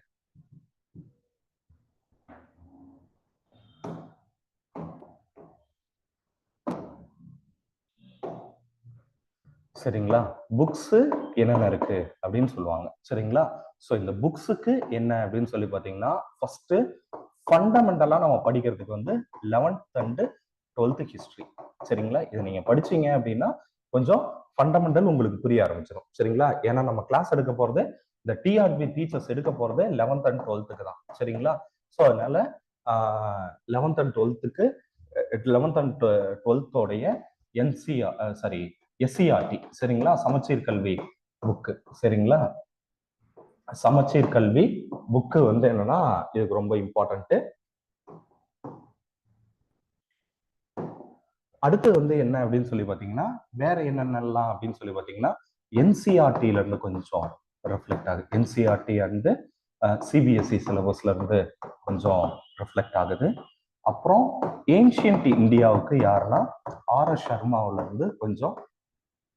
சரிங்களா? புக்ஸ் என்னென்ன இருக்கு அப்படின்னு சொல்லுவாங்க. சரிங்களா? ஸோ இந்த புக்ஸுக்கு என்ன அப்படின்னு சொல்லி பார்த்தீங்கன்னா ஃபர்ஸ்ட் ஃபண்டமெண்டலா நம்ம படிக்கிறதுக்கு வந்து 11th அண்ட் 12th ஹிஸ்டரி. சரிங்களா? இதை நீங்க படிச்சீங்க அப்படின்னா கொஞ்சம் ஃபண்டமெண்டல் உங்களுக்கு புரிய ஆரம்பிச்சிடும். சரிங்களா? ஏன்னா நம்ம கிளாஸ் எடுக்க போறது இந்த டிஆர்பி டீச்சர்ஸ் எடுக்க போறது 11th அண்ட் 12th தான். சரிங்களா? ஸோ அதனால 11th and 12th 11th and 12th உடைய என்சிஆர் சாரி எஸ்சிஆர்டி, சரிங்களா? சமச்சீர் கல்வி புக்கு. சரிங்களா? சமச்சீர் கல்வி புக்கு வந்து என்னன்னா இதுக்கு ரொம்ப இம்பார்ட்டன்ட். அடுத்து வந்து என்ன அப்படின்னு சொல்லி பாத்தீங்கன்னா வேற என்னென்னலாம் அப்படின்னு சொல்லி பாத்தீங்கன்னா என்சிஆர்டில இருந்து கொஞ்சம் ரெஃப்ளெக்ட் ஆகுது. என்சிஆர்டி அண்ட் சிபிஎஸ்இ சிலபஸ்ல இருந்து கொஞ்சம் ரெஃப்ளெக்ட் ஆகுது. அப்புறம் ஏன்ஷியன்ட் இந்தியாவுக்கு யாருன்னா ஆர்.எஸ். சர்மாவில இருந்து கொஞ்சம்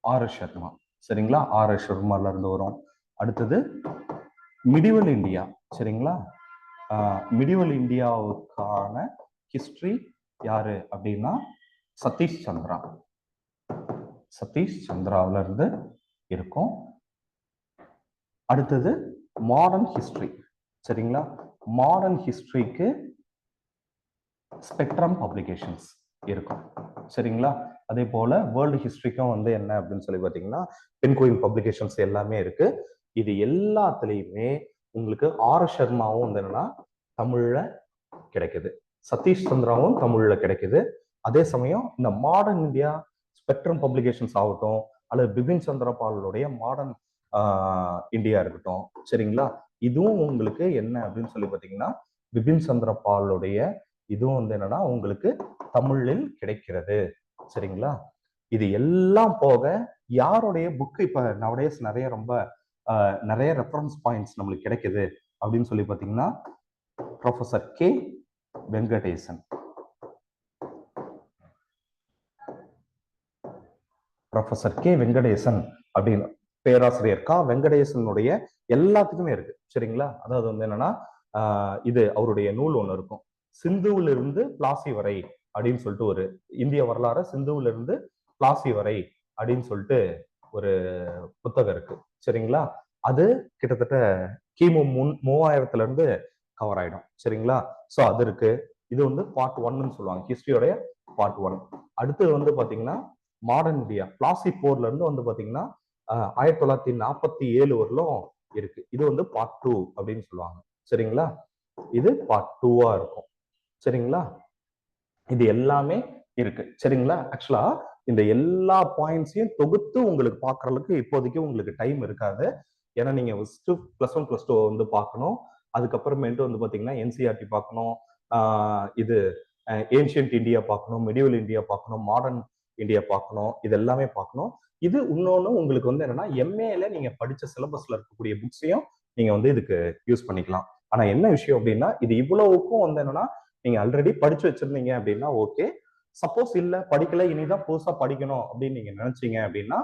ஆர்.எஸ். சர்மா. சரிங்களா? ஆர்.எஸ். சர்மால இருந்து வரும். அடுத்தது மிடிவல் இந்தியா. சரிங்களா? மிடிவல் இந்தியாவுக்கான ஹிஸ்டரி யாரு அப்படின்னா சதீஷ் சந்திரா. சதீஷ் சந்திராவில இருந்து இருக்கும். அடுத்தது மாடர்ன் ஹிஸ்டரி. சரிங்களா? மாடர்ன் ஹிஸ்டரிக்கு ஸ்பெக்ட்ரம் பப்ளிகேஷன்ஸ் இருக்கும். சரிங்களா? அதே போல வேர்ல்டு ஹிஸ்டரிக்கும் வந்து என்ன அப்படின்னு சொல்லி பார்த்தீங்கன்னா பென்குயின் பப்ளிகேஷன்ஸ் எல்லாமே இருக்கு. இது எல்லாத்துலேயுமே உங்களுக்கு ஆர்.எஸ். சர்மாவும் வந்து என்னன்னா தமிழ்ல கிடைக்குது, சதீஷ் சந்திராவும் தமிழ்ல கிடைக்குது. அதே சமயம் இந்த மாடர்ன் இந்தியா ஸ்பெக்ட்ரம் பப்ளிகேஷன்ஸ் ஆகட்டும் அல்லது பிபின் சந்திரபாலுடைய மாடர்ன் இந்தியா இருக்கட்டும். சரிங்களா? இதுவும் உங்களுக்கு என்ன அப்படின்னு சொல்லி பார்த்தீங்கன்னா பிபின் சந்திரபாலுடைய இதுவும் வந்து என்னன்னா உங்களுக்கு தமிழில் கிடைக்கிறது. சரிங்களா? இது எல்லாம் போக யாருடைய புக்கு இப்ப நவடேஸ் நிறைய ரொம்ப நிறைய ரெஃபரன்ஸ் பாயிண்ட்ஸ் நம்மளுக்கு கிடைக்குது அப்படின்னு சொல்லி பார்த்தீங்கன்னா professor K Venkatesan. Professor K Venkatesan அப்படின்னு பேராசிரியர் கா வெங்கடேசனுடைய எல்லாத்துக்குமே இருக்கு. சரிங்களா? அதாவது வந்து என்னன்னா இது அவருடைய நூல் ஒண்ணு இருக்கும், சிந்துவிலிருந்து பிளாசி வரை அப்படின்னு சொல்லிட்டு ஒரு இந்திய வரலாறு சிந்துவிலிருந்து பிளாசி வரை அப்படின்னு சொல்லிட்டு ஒரு புத்தகம் இருக்கு. சரிங்களா? அது கிட்டத்தட்ட கிமு 3000 இருந்து கவர் ஆயிடும். சரிங்களா? ஸோ அது இருக்கு. இது வந்து பார்ட் 1ன்னு சொல்லுவாங்க, ஹிஸ்டரியோடைய பார்ட் 1. அடுத்து வந்து பாத்தீங்கன்னா மாடர்ன் இந்தியா பிளாசி போர்ல இருந்து வந்து பாத்தீங்கன்னா 1947 வரலும் இருக்கு. இது வந்து பார்ட் 2 அப்படின்னு சொல்லுவாங்க. சரிங்களா? இது பார்ட் 2வா இருக்கும். சரிங்களா? இது எல்லாமே இருக்கு. சரிங்களா? ஆக்சுவலா இந்த எல்லா பாயிண்ட்ஸையும் தொகுத்து உங்களுக்கு பார்க்கறதுக்கு இப்போதைக்கு உங்களுக்கு டைம் இருக்காது. ஏன்னா நீங்க ஃபர்ஸ்ட் +1 +2 வந்து பார்க்கணும். அதுக்கப்புறமேட்டு வந்து பாத்தீங்கன்னா என்சிஆர்டி பார்க்கணும், இது ஏன்ஷியன்ட் இந்தியா பார்க்கணும், மிடிவல் இந்தியா பார்க்கணும், மாடர்ன் இந்தியா பார்க்கணும், இது எல்லாமே பார்க்கணும். இது இன்னொன்னு உங்களுக்கு வந்து என்னன்னா எம்ஏல நீங்க படிச்ச சிலபஸ்ல இருக்கக்கூடிய புக்ஸையும் நீங்க வந்து இதுக்கு யூஸ் பண்ணிக்கலாம். ஆனா என்ன விஷயம் அப்படின்னா இது இவ்வளவுக்கும் வந்து என்னன்னா நீங்க ஆல்ரெடி படிச்சு வச்சிருந்தீங்க அப்படின்னா ஓகே. சப்போஸ் இல்ல படிக்கல இனிதான் புதுசா படிக்கணும் அப்படின்னு நீங்க நினைச்சீங்க அப்படின்னா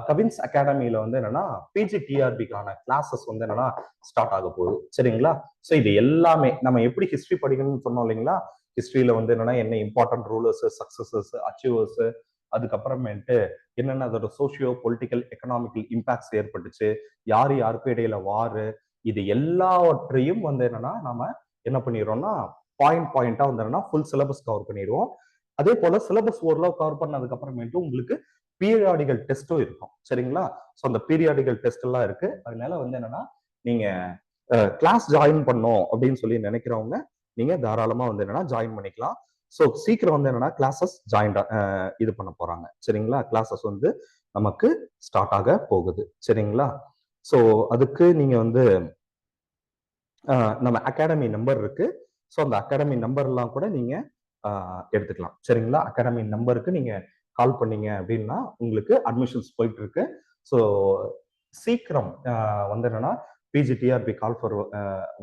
கவின்ஸ் அகாடமியில வந்து என்னன்னா பிஜிடிஆர்பிக்கான கிளாஸஸ் வந்து என்னன்னா ஸ்டார்ட் ஆக போகுது. சரிங்களா? ஸோ இது எல்லாமே நம்ம எப்படி ஹிஸ்டரி படிக்கணும்னு சொன்னோம் இல்லைங்களா? ஹிஸ்டரியில வந்து என்னன்னா என்ன இம்பார்ட்டன்ட் ரூலர்ஸ், சக்சஸஸ், அச்சீவர்ஸ், அதுக்கப்புறமேட்டு என்னென்ன அதோட சோசியோ பொலிட்டிக்கல் எக்கனாமிக்கல் இம்பாக்ட்ஸ் ஏற்பட்டுச்சு, யாரு யாருக்கு இடையில வாரு, இது எல்லாவற்றையும் வந்து என்னன்னா நாம என்ன பண்ணிடுறோம்னா பாயிண்டா வந்து என்னன்னா ஃபுல் சிலபஸ் கவர் பண்ணிடுவோம். அதே போல சிலபஸ் ஓரளவு கவர் பண்ணதுக்கு அப்புறமேட்டு உங்களுக்கு பீரியாடிக்கல் டெஸ்ட்டும் இருக்கும் சரிங்களா. ஸோ அந்த பீரியாடிக்கல் டெஸ்ட் எல்லாம் இருக்கு. அதனால வந்து என்னன்னா நீங்க கிளாஸ் ஜாயின் பண்ணோம் அப்படின்னு சொல்லி நினைக்கிறவங்க நீங்க தாராளமா வந்து என்னன்னா ஜாயின் பண்ணிக்கலாம். ஸோ சீக்கிரம் வந்து என்னன்னா கிளாஸஸ் இது பண்ண போறாங்க சரிங்களா. கிளாஸஸ் வந்து நமக்கு ஸ்டார்ட் ஆக போகுது சரிங்களா. ஸோ அதுக்கு நீங்க வந்து நம்ம அகாடமி நம்பர் இருக்கு. ஸோ அந்த அகாடமி நம்பர்லாம் கூட நீங்க எடுத்துக்கலாம் சரிங்களா. அகாடமி நம்பருக்கு நீங்க கால் பண்ணீங்க அப்படின்னா உங்களுக்கு அட்மிஷன்ஸ் போயிட்டு இருக்கு. ஸோ சீக்கிரம் வந்து என்னன்னா பிஜிடிஆர்பி கால் ஃபார்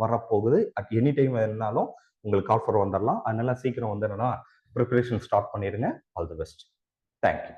வரப்போகுது. அட் எனி டைம் வேணுனாலும் உங்களுக்கு கால் ஃபார் வந்துடலாம். அதனால சீக்கிரம் வந்து என்னன்னா ப்ரிப்பரேஷன் ஸ்டார்ட் பண்ணிடுங்க. All the best. தேங்க்யூ.